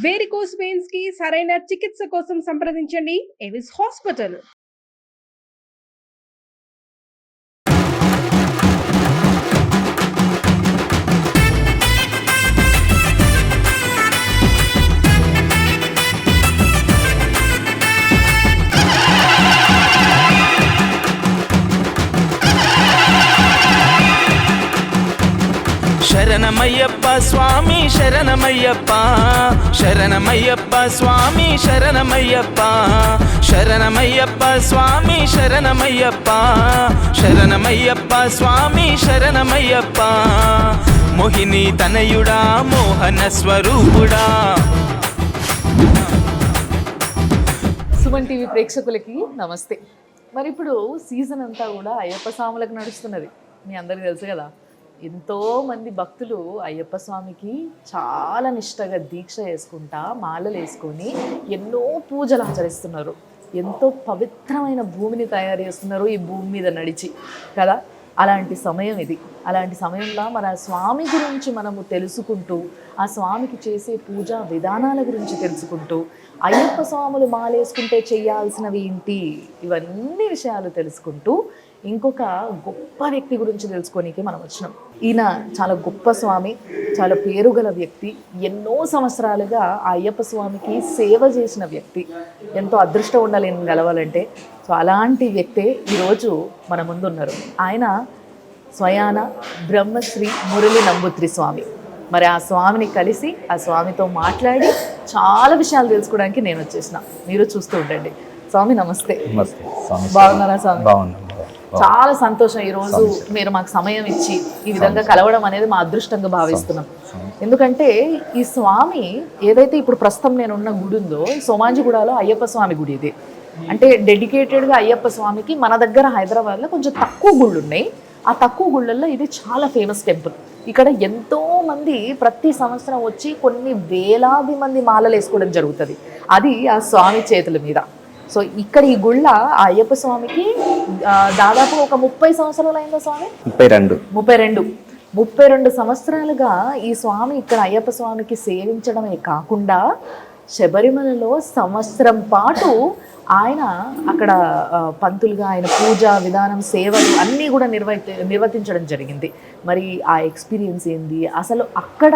Varicose veins కి సరైన చికిత్స కోసం సంప్రదించండి ఎవిస్ హాస్పిటల్. శరణమయ్యప్ప స్వామి శరణమయ్యప్ప, శరణమయ్యప్ప స్వామి శరణమయ్యప్ప, శరణమయ్యప్ప స్వామి శరణమయ్యప్ప, శరణమయ్యప్ప స్వామి శరణమయ్యప్ప. మోహిని తనయుడా మోహన స్వరూపుడా. సుమన్ టీవీ ప్రేక్షకులకి నమస్తే. మరి ఇప్పుడు సీజన్ అంతా కూడా అయ్యప్ప స్వాములకు నడుస్తున్నది, మీ అందరికీ తెలుసు కదా. ఎంతోమంది భక్తులు అయ్యప్ప స్వామికి చాలా నిష్టగా దీక్ష చేసుకుంటా మాలలు వేసుకొని ఎన్నో పూజలు ఆచరిస్తున్నారు. ఎంతో పవిత్రమైన భూమిని తయారు చేస్తున్నారు ఈ భూమి మీద నడిచి కదా. అలాంటి సమయం ఇది. అలాంటి సమయంలో మరి ఆ స్వామి గురించి మనము తెలుసుకుంటూ, ఆ స్వామికి చేసే పూజా విధానాల గురించి తెలుసుకుంటూ, అయ్యప్ప స్వాములు మాలేసుకుంటే చేయాల్సినవి ఏంటి, ఇవన్నీ విషయాలు తెలుసుకుంటూ ఇంకొక గొప్ప వ్యక్తి గురించి తెలుసుకోనికి మనం వచ్చినాం. ఈయన చాలా గొప్ప స్వామి, చాలా పేరుగల వ్యక్తి, ఎన్నో సంవత్సరాలుగా ఆ అయ్యప్ప స్వామికి సేవ చేసిన వ్యక్తి. ఎంతో అదృష్టం ఉండాలి నేను గెలవాలంటే. సో అలాంటి వ్యక్తే ఈరోజు మన ముందు ఉన్నారు. ఆయన స్వయాన బ్రహ్మశ్రీ మురళి నంబూత్రి స్వామి. మరి ఆ స్వామిని కలిసి ఆ స్వామితో మాట్లాడి చాలా విషయాలు తెలుసుకోవడానికి నేను వచ్చేసిన. మీరు చూస్తూ ఉండండి. స్వామి నమస్తే. బాగున్నారా స్వామి? బాగున్నాను. చాలా సంతోషం ఈరోజు మీరు మాకు సమయం ఇచ్చి ఈ విధంగా కలవడం అనేది మా అదృష్టంగా భావిస్తున్నాం. ఎందుకంటే ఈ స్వామి ఏదైతే ఇప్పుడు ప్రస్తుతం నేను ఉన్న గుడి ఉందో, సోమాజిగూడలో అయ్యప్ప స్వామి గుడి ఇది. అంటే డెడికేటెడ్గా అయ్యప్ప స్వామికి మన దగ్గర హైదరాబాద్లో కొంచెం తక్కువ గుళ్ళు ఉన్నాయి. ఆ తక్కువ గుళ్ళల్లో ఇది చాలా ఫేమస్ టెంపుల్. ఇక్కడ ఎంతో మంది ప్రతి సంవత్సరం వచ్చి కొన్ని వేలాది మంది మాలలు వేసుకోవడం జరుగుతుంది. అది ఆ స్వామి చేతుల మీద. సో ఇక్కడ ఈ గుళ్ళ ఆ అయ్యప్ప స్వామికి దాదాపు ఒక 30 సంవత్సరాలు అయిందా స్వామి? 32 సంవత్సరాలుగా ఈ స్వామి ఇక్కడ అయ్యప్ప స్వామికి సేవించడమే కాకుండా శబరిమలలో సంవత్సరం పాటు ఆయన అక్కడ పంతులుగా ఆయన పూజా విధానం, సేవలు అన్నీ కూడా నిర్వర్తించడం జరిగింది. మరి ఆ ఎక్స్పీరియన్స్ ఏంది, అసలు అక్కడ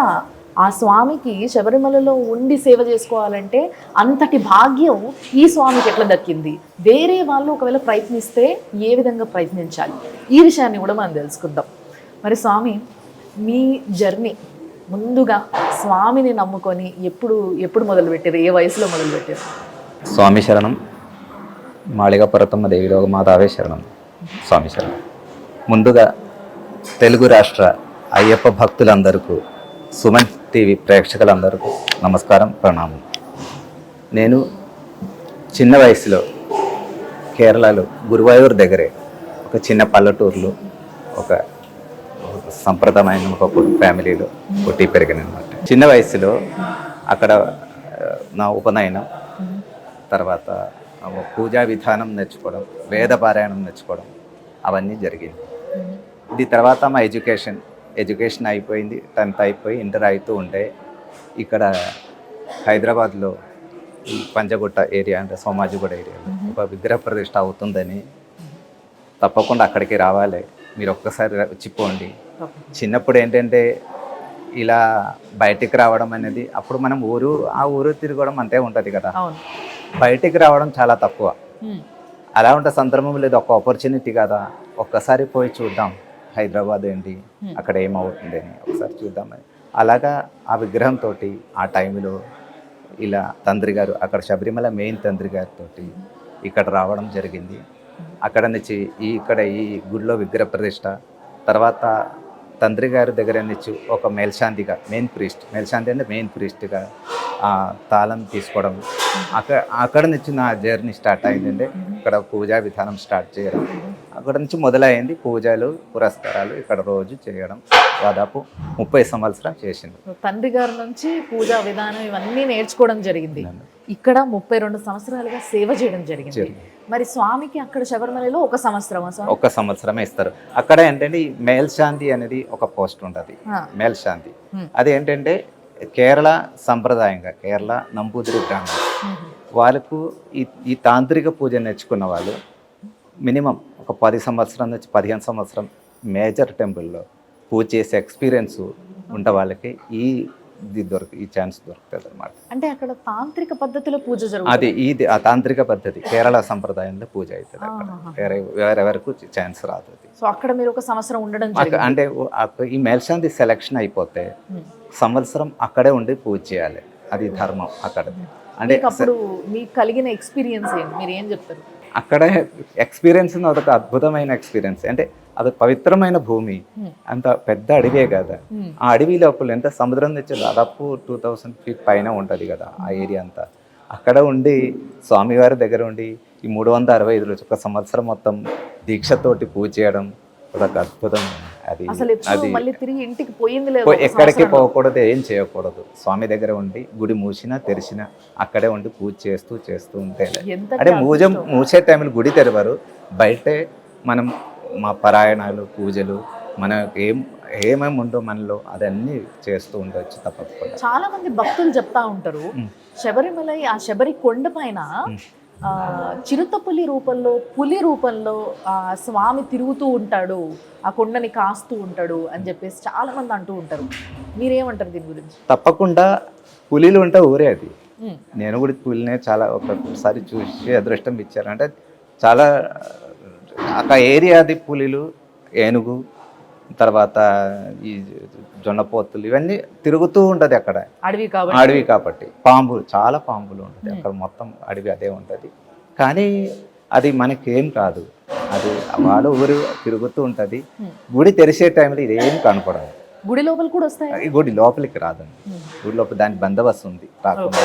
ఆ స్వామికి శబరిమలలో ఉండి సేవ చేసుకోవాలంటే అంతటి భాగ్యం ఈ స్వామికి ఎట్లా దక్కింది, వేరే వాళ్ళు ఒకవేళ ప్రయత్నిస్తే ఏ విధంగా ప్రయత్నించాలి, ఈ విషయాన్ని కూడా మనం తెలుసుకుందాం. మరి స్వామి, మీ జర్నీ ముందుగా స్వామిని నమ్ముకొని ఎప్పుడు మొదలుపెట్టారు, ఏ వయసులో మొదలుపెట్టారు? స్వామి శరణం. మాళిగపర్వతమ్మ దేవి లోకమాతావే శరణం. స్వామి శరణం. ముందుగా తెలుగు రాష్ట్ర అయ్యప్ప భక్తులందరికీ, సుమన్ టీవీ ప్రేక్షకులందరికీ నమస్కారం, ప్రణామం. నేను చిన్న వయసులో కేరళలో గురువాయూర్ దగ్గరే ఒక చిన్న పల్లెటూరులో ఒక సంప్రదాయమైన ఒక ఫ్యామిలీలో పుట్టి పెరిగాను అనమాట. చిన్న వయసులో అక్కడ నా ఉపనయనం, తర్వాత పూజా విధానం నేర్చుకోవడం, వేద పారాయణం నేర్చుకోవడం అవన్నీ జరిగింది. ఇది తర్వాత మా ఎడ్యుకేషన్ అయిపోయింది. 10th అయిపోయి ఇంటర్ అవుతూ ఉంటే ఇక్కడ హైదరాబాద్లో పంజగుట్ట ఏరియా అంటే సోమాజిగూడ ఏరియాలో ఒక విగ్రహ ప్రతిష్ఠ అవుతుందని, తప్పకుండా అక్కడికి రావాలి, మీరు ఒక్కసారి వచ్చిపోండి. చిన్నప్పుడు ఏంటంటే ఇలా బయటికి రావడం అనేది, అప్పుడు మనం ఆ ఊరు తిరగడం అంతే ఉంటుంది కదా, బయటికి రావడం చాలా తక్కువ. అలా ఉంటే సందర్భం లేదు, ఒక ఆపర్చునిటీ కదా, ఒక్కసారి పోయి చూద్దాం హైదరాబాద్ ఏంటి, అక్కడ ఏమవుతుంది అని ఒకసారి చూద్దామని. అలాగా ఆ విగ్రహంతో ఆ టైంలో ఇలా తండ్రి గారు, అక్కడ శబరిమల మెయిన్ తండ్రి గారితో ఇక్కడ రావడం జరిగింది. అక్కడ నుంచి ఈ గుడిలో విగ్రహ ప్రతిష్ఠ, తర్వాత తండ్రి గారి దగ్గర నుంచి ఒక మేల్శాంతిగా మెయిన్ ప్రీస్ట్గా తాళం తీసుకోవడం, అక్కడ నుంచి నా జర్నీ స్టార్ట్ అయిందండి. ఇక్కడ పూజా విధానం స్టార్ట్ చేయడం అక్కడ నుంచి మొదలైంది. పూజలు పురస్కారాలు ఇక్కడ రోజు చేయడం దాదాపు 30 సంవత్సరాలు చేసింది. తండ్రి గారి నుంచి పూజా విధానం ఇవన్నీ నేర్చుకోవడం జరిగింది. ఇక్కడ 32 సంవత్సరాలుగా సేవ చేయడం జరిగింది. మరి స్వామికి అక్కడ శబరిమలలో ఒక సంవత్సరమే ఇస్తారు. అక్కడ ఏంటంటే మేల్శాంతి అనేది ఒక పోస్ట్ ఉంటుంది. మేల్శాంతి అది ఏంటంటే కేరళ సంప్రదాయంగా కేరళ నంబూదిరి బ్రాహ్మణులు వాళ్ళకు ఈ తాంత్రిక పూజ నేర్చుకున్న వాళ్ళు మినిమం ఒక 10 సంవత్సరం నుంచి 15 సంవత్సరం మేజర్ టెంపుల్లో పూజ చేసే ఎక్స్పీరియన్స్ ఉండే వాళ్ళకి ఈ ఛాన్స్ దొరుకుతుంది అనమాట. అంటే అక్కడ తాంత్రిక పద్ధతిలో పూజ జరుగుతుంది. అది ఆ తాంత్రిక పద్ధతి కేరళ సంప్రదాయంలో పూజ అవుతుంది అక్కడ. వేరెవరకు ఛాన్స్ రాదు. సో అక్కడ మీరు ఒక సంవత్సరం ఉండడం అంటే ఈ మేల్శాంతి సెలక్షన్ అయిపోతే సంవత్సరం అక్కడే ఉండి పూజ చేయాలి. అది ధర్మం అక్కడ. అంటే అప్పుడు మీకు కలిగిన ఎక్స్పీరియన్స్ ఏంటి, మీరు ఏం చెప్తారు? అక్కడ ఎక్స్పీరియన్స్ అదొక అద్భుతమైన ఎక్స్పీరియన్స్. అంటే అది పవిత్రమైన భూమి, అంత పెద్ద అడవే కదా. ఆ అడవి లోపల ఎంత సముద్రం నుంచి దాదాపు 2000 feet పైన ఉంటుంది కదా ఆ ఏరియా అంతా. అక్కడ ఉండి స్వామివారి దగ్గర ఉండి ఈ 365 రోజులు ఒక సంవత్సరం మొత్తం దీక్షతోటి పూజ చేయడం అదొక అద్భుతం. అది మళ్ళీ తిరిగి ఇంటికి పోయింది లేదు, ఎక్కడికి పోకూడదు, ఏం చేయకూడదు. స్వామి దగ్గర ఉండి గుడి మూసినా తెరిచినా అక్కడే ఉండి పూజ చేస్తూ ఉంటే అంటే మూసే టైంలో గుడి తెరవరు, బయటే మనం మా పారాయణాలు పూజలు మన ఏమేమి ఉందో మనలో అదన్నీ చేస్తూ ఉండొచ్చు తప్పకుండా. చాలా మంది భక్తులు చెప్తా ఉంటారు శబరిమల ఆ శబరి కొండ పైన చిరుతపులి రూపంలో పులి రూపంలో ఆ స్వామి తిరుగుతూ ఉంటాడు, ఆ కొండని కాస్తూ ఉంటాడు అని చెప్పేసి చాలా మంది అంటూ ఉంటారు. మీరేమంటారు దీని గురించి? తప్పకుండా పులిలు ఉంటే ఊరే అది. నేను కూడా పులినే చాలా ఒకసారి చూసి అదృష్టం ఇచ్చారు. అంటే చాలా ఆ ఏరియాది పులిలు, ఏనుగు, తర్వాత ఈ జొన్నపోతులు ఇవన్నీ తిరుగుతూ ఉంటుంది అక్కడ. అడవి కాబట్టి పాంబులు, చాలా పాంబులు ఉంటుంది అక్కడ. మొత్తం అడవి అదే ఉంటుంది. కానీ అది మనకేం కాదు, అది వాళ్ళ ఊరు తిరుగుతూ ఉంటుంది. గుడి తెరిసే టైంలో ఇదేం కనపడదు. గుడి లోపల కూడా వస్తాయి. గుడి లోపలికి రాదండి. గుడి లోపల దాని బందోబస్తు ఉంది, రాకుండా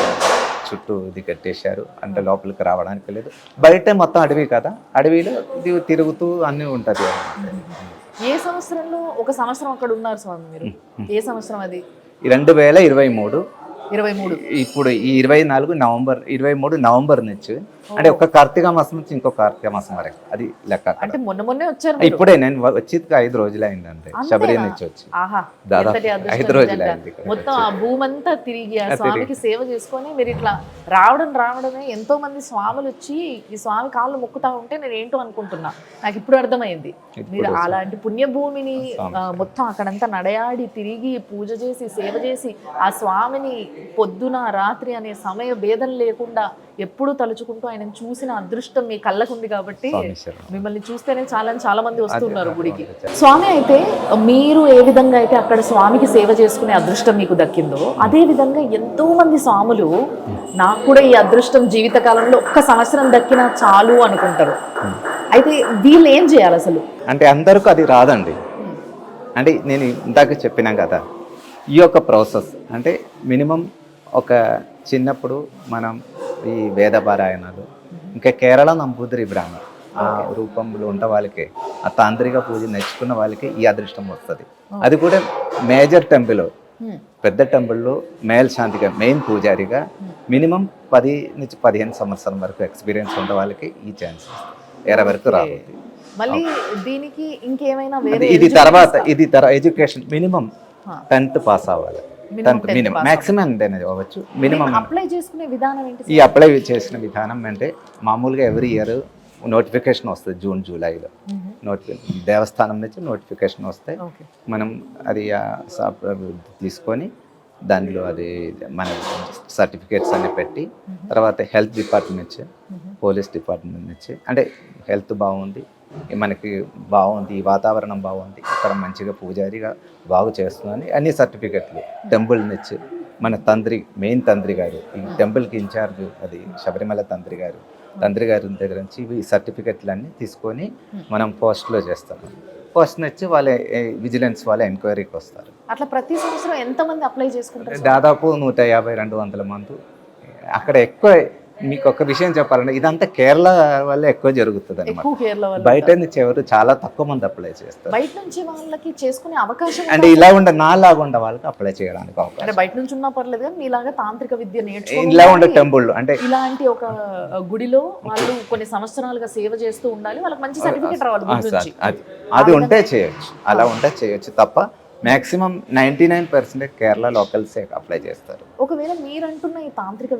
చుట్టూ ఇది కట్టేశారు. అంటే లోపలికి రావడానికి లేదు. బయట మొత్తం అడవి కదా, అడవిలో ఇది తిరుగుతూ అన్నీ ఉంటుంది. ఏ సంవత్సరంలో? ఒక సంవత్సరం అక్కడ ఉన్నారు స్వామి మీరు. ఏ సంవత్సరం అది? 2023. ఇప్పుడు ఈ 23 నవంబర్ నుంచి, అంటే ఒక కార్తీక మాసం నుంచి ఇంకో కార్తీక మాసం వరకు అది లెక్క. అంటే మొన్నే వచ్చారు? ఇప్పుడే నేను వచ్చి 5 రోజులు అయిందంటే శబరి నుంచి వచ్చి. దాదాపు 5 రోజులు అయింది. మొత్తం ఆ భూమంతా తిరిగి ఆ స్వామికి సేవ చేసుకొని మీరు ఇట్లా రావడమే. ఎంతో మంది స్వాములు వచ్చి ఈ స్వామి కాళ్ళు మొక్కుతా ఉంటే నేను ఏంటో అనుకుంటున్నా, నాకు ఇప్పుడు అర్థమైంది. మీరు అలాంటి పుణ్యభూమిని మొత్తం అక్కడంతా నడయాడి తిరిగి పూజ చేసి సేవ చేసి ఆ స్వామిని పొద్దున రాత్రి అనే సమయ భేదం లేకుండా ఎప్పుడు తలుచుకుంటూ ఆయన చూసిన అదృష్టం మీ కళ్ళకుంది కాబట్టి మిమ్మల్ని చూస్తేనే చాలా మంది వస్తున్నారు గుడికి. స్వామి అయితే మీరు ఏ విధంగా అయితే అక్కడ స్వామికి సేవ చేసుకునే అదృష్టం మీకు దక్కిందో, అదే విధంగా ఎంతో మంది స్వాములు నాకు కూడా ఈ అదృష్టం జీవితకాలంలో ఒక్క సంవత్సరం దక్కినా చాలు అనుకుంటారు. అయితే వీళ్ళు ఏం చేయాలి అసలు? అంటే అందరికీ అది రాదండి. అంటే నేను ఇందాక చెప్పినాం కదా, ఈ యొక్క ప్రాసెస్ అంటే మినిమం ఒక చిన్నప్పుడు మనం ఈ వేద పారాయణాలు, ఇంకా కేరళ నంబూదిరి బ్రాహ్మణ ఆ రూపంలో ఉండే వాళ్ళకి, ఆ తాంత్రిక పూజ నేర్చుకున్న వాళ్ళకి ఈ అదృష్టం వస్తుంది. అది కూడా మేజర్ టెంపుల్, పెద్ద టెంపుల్లో మేల్శాంతిగా మెయిన్ పూజారిగా మినిమం 10 నుంచి 15 సంవత్సరం వరకు ఎక్స్పీరియన్స్ ఉండే వాళ్ళకి ఈ ఛాన్స్ వేరే వరకు రాదు. మళ్ళీ దీనికి ఇంకేమైనా ఇది ఎడ్యుకేషన్ మినిమం 10th పాస్ అవ్వాలి. 10th మినిమం, మాక్సిమం అవ్వచ్చు. మినిమం అప్లై చేసుకునే విధానం ఏంటి? ఈ అప్లై చేసిన విధానం అంటే మామూలుగా ఎవ్రీ ఇయర్ నోటిఫికేషన్ వస్తుంది జూన్ జూలైలో. దేవస్థానం నుంచి నోటిఫికేషన్ వస్తే మనం అది తీసుకొని దానిలో అది మన సర్టిఫికేట్స్ అన్ని పెట్టి, తర్వాత హెల్త్ డిపార్ట్మెంట్ నుంచి, పోలీస్ డిపార్ట్మెంట్ నుంచి, అంటే హెల్త్ బాగుంది, మనకి బాగుంది, ఈ వాతావరణం బాగుంది, ఇక్కడ మంచిగా పూజారిగా బాగు చేస్తుందని అన్ని సర్టిఫికెట్లు టెంపుల్ నుంచి మన మెయిన్ తండ్రి గారు, ఈ టెంపుల్కి ఇన్ఛార్జ్ అది శబరిమల తండ్రి గారి దగ్గర నుంచి ఈ సర్టిఫికెట్లన్నీ తీసుకొని మనం పోస్ట్లో చేస్తాము. పోస్ట్ నుంచి వాళ్ళ విజిలెన్స్ వాళ్ళ ఎంక్వైరీకి వస్తారు. అట్లా ప్రతి సంవత్సరం ఎంతమంది అప్లై చేసుకుంటారు? దాదాపు 150-200 మంది. అక్కడ ఎక్కువ మీకు ఒక విషయం చెప్పాలంటే ఇదంతా కేరళ వల్ల ఎక్కువ జరుగుతుంది అన్నమాట. బయట నుంచి ఎవరు చాలా తక్కువ మంది అప్లై చేస్తారు. బయట నుంచి వాళ్ళకి చేసుకునే అవకాశం అంటే ఇలా నాలాగా ఉండే వాళ్ళకి అప్లై చేయడానికి అవకాశం. అంటే బయట నుంచి ఉన్నా పర్లేదు కానీ మీలాగా తాంత్రిక విద్య నేర్చుకుని ఇలా ఉండే టెంపుల్ అంటే ఇలాంటి ఒక గుడిలో వాళ్ళు కొన్ని సంవత్సరాలుగా సేవ చేస్తూ ఉండాలి, వాళ్ళకి మంచి సర్టిఫికేట్ రావాలి. అది ఉంటే చేయొచ్చు, అలా ఉంటే చేయొచ్చు తప్ప మ్యాక్సిమం 99% కేరళ లోకల్సే అప్లై చేస్తారు. ఒకవేళ మీరంటున్న ఈ తాంత్రిక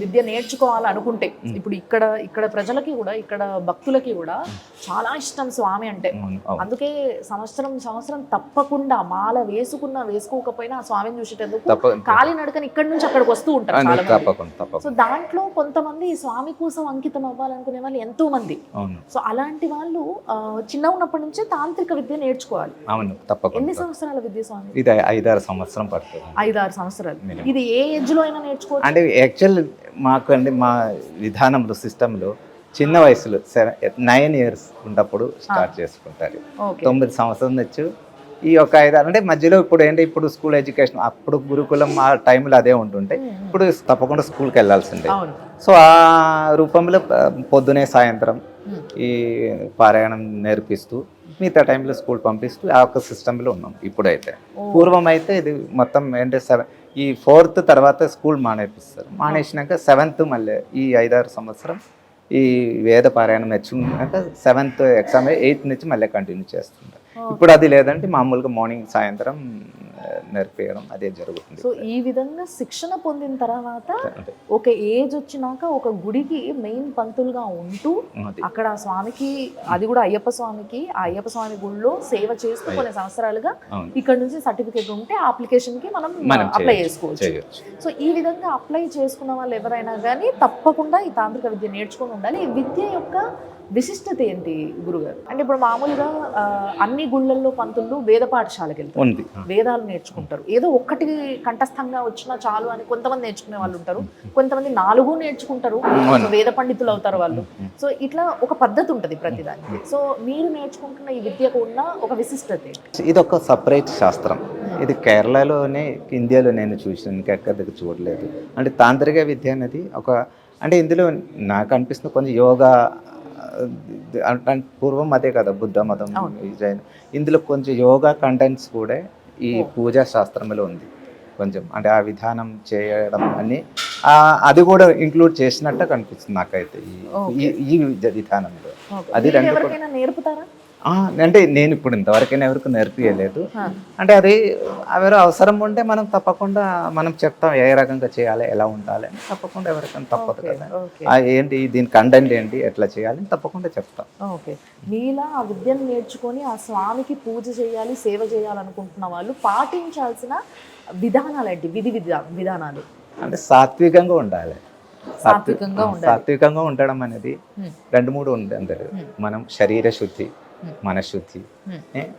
విద్య నేర్చుకోవాలనుకుంటే ఇప్పుడు ఇక్కడ ప్రజలకి కూడా, ఇక్కడ భక్తులకి కూడా చాలా ఇష్టం స్వామి అంటే. అందుకే సంవత్సరం తప్పకుండా మాల వేసుకోకపోయినా ఆ స్వామిని చూసేటందుకు కాలి నడకని ఇక్కడి నుంచి అక్కడికి వస్తూ ఉంటారు చాలా మంది. సో దాంట్లో కొంతమంది ఈ స్వామి కోసం అంకితం అవ్వాలనుకునే వాళ్ళు ఎంతో మంది. సో అలాంటి వాళ్ళు చిన్న ఉన్నప్పటి నుంచే తాంత్రిక విద్య నేర్చుకోవాలి. అవును, తప్పకుండా. ఎన్ని సంవత్సరాల విద్య స్వామి? ఇది 5-6 సంవత్సరం పడుతుంది. 5-6 సంవత్సరాలు. ఇది ఏ ఏజ్ లో అయినా నేర్చుకోవచ్చు అంటే యాక్చువల్ మాకు అండి మా విధానంలో సిస్టంలో చిన్న వయసులో 9 years ఉన్నప్పుడు స్టార్ట్ చేసుకుంటారు. 9 సంవత్సరం నుంచి ఈ ఒక 5-6 అంటే మధ్యలో ఇప్పుడు ఏంటి, ఇప్పుడు స్కూల్ ఎడ్యుకేషన్, అప్పుడు గురుకులం ఆ టైంలో అదే ఉంటుంటే ఇప్పుడు తప్పకుండా స్కూల్కి వెళ్ళాల్సిందే. సో ఆ రూపంలో పొద్దునే సాయంత్రం ఈ పారాయణం నేర్పిస్తూ మిగతా టైంలో స్కూల్ పంపిస్తూ ఆ ఒక సిస్టంలో ఉన్నాం ఇప్పుడైతే. పూర్వం అయితే ఇది మొత్తం ఏంటంటే ఈ 4th తర్వాత స్కూల్ మానేపిస్తారు. మానేసినాక 7th మళ్ళీ ఈ 5-6 సంవత్సరం ఈ వేద పారాయణం నేర్చుకున్నాక 7th ఎగ్జామ్ 8th నుంచి మళ్ళీ కంటిన్యూ చేస్తుంటారు. ఇప్పుడు అది లేదంటే మామూలుగా మార్నింగ్ సాయంత్రం నేర్పించడం అదే జరుగుతుంది. సో ఈ విధంగా శిక్షణ పొందిన తర్వాత ఒక ఏజ్ వచ్చినాక ఒక గుడికి మెయిన్ పంతులుగా ఉంటూ అక్కడ స్వామికి, అది కూడా అయ్యప్ప స్వామికి, ఆ అయ్యప్ప స్వామి గుడిలో సేవ చేస్తూ కొన్ని సంవత్సరాలుగా ఇక్కడ నుంచి సర్టిఫికేట్ ఉంటే ఆ అప్లికేషన్ కి మనం అప్లై చేసుకోవచ్చు. సో ఈ విధంగా అప్లై చేసుకున్న వాళ్ళు ఎవరైనా కానీ తప్పకుండా ఈ తాంత్రిక విద్య నేర్చుకొని ఉండాలి. ఈ విద్య యొక్క విశిష్టత ఏంటి గురుగారు? అంటే ఇప్పుడు మామూలుగా అన్ని గుళ్ళల్లో పంతులు వేద పాఠశాలకు వెళ్తారు, వేదాలు నేర్చుకుంటారు. ఏదో ఒక్కటి కంఠస్థంగా వచ్చినా చాలు అని కొంతమంది నేర్చుకునే వాళ్ళు ఉంటారు, కొంతమంది 4 నేర్చుకుంటారు, వేద పండితులు అవుతారు వాళ్ళు. సో ఇట్లా ఒక పద్ధతి ఉంటుంది ప్రతిదానికి. సో మీరు నేర్చుకుంటున్న ఈ విద్యకు ఉన్న ఒక విశిష్టత ఏంటి? ఇది ఒక సపరేట్ శాస్త్రం. ఇది కేరళలోనే, ఇండియాలో నేను చూసాను, ఇంకెక్కడ దగ్గర చూడలేదు. అంటే తాంత్రిక విద్య అనేది ఒక, అంటే ఇందులో నాకు అనిపిస్తుంది కొంచెం యోగా, పూర్వం అదే కదా బుద్ధ మతం, జైన్, ఇందులో కొంచెం యోగా కంటెంట్స్ కూడా ఈ పూజా శాస్త్రంలో ఉంది కొంచెం. అంటే ఆ విధానం చేయడం అని అది కూడా ఇంక్లూడ్ చేసినట్టు కనిపిస్తుంది నాకైతే ఈ విధానంలో. అది నేర్పుతారా? అంటే నేను ఇప్పుడు ఇంతవరకైనా ఎవరికి నేర్పియలేదు. అంటే అది ఎవరు అవసరం ఉంటే మనం తప్పకుండా మనం చెప్తాం ఏ రకంగా చేయాలి, ఎలా ఉండాలి అని. తప్పకుండా ఎవరికైనా తప్పదు కదా, ఏంటి దీని కంటెంట్ ఏంటి, ఎట్లా చేయాలి అని చెప్తాం. ఓకే, మీలా ఆ విద్యను నేర్చుకొని ఆ స్వామికి పూజ చేయాలి, సేవ చేయాలనుకుంటున్న వాళ్ళు పాటించాల్సిన విధానాలు ఏంటి? విధానాలు అంటే సాత్వికంగా ఉండాలి. సాత్వికంగా ఉండడం అనేది 2-3 ఉంది. మనం శరీర శుద్ధి, మనశుద్ధి.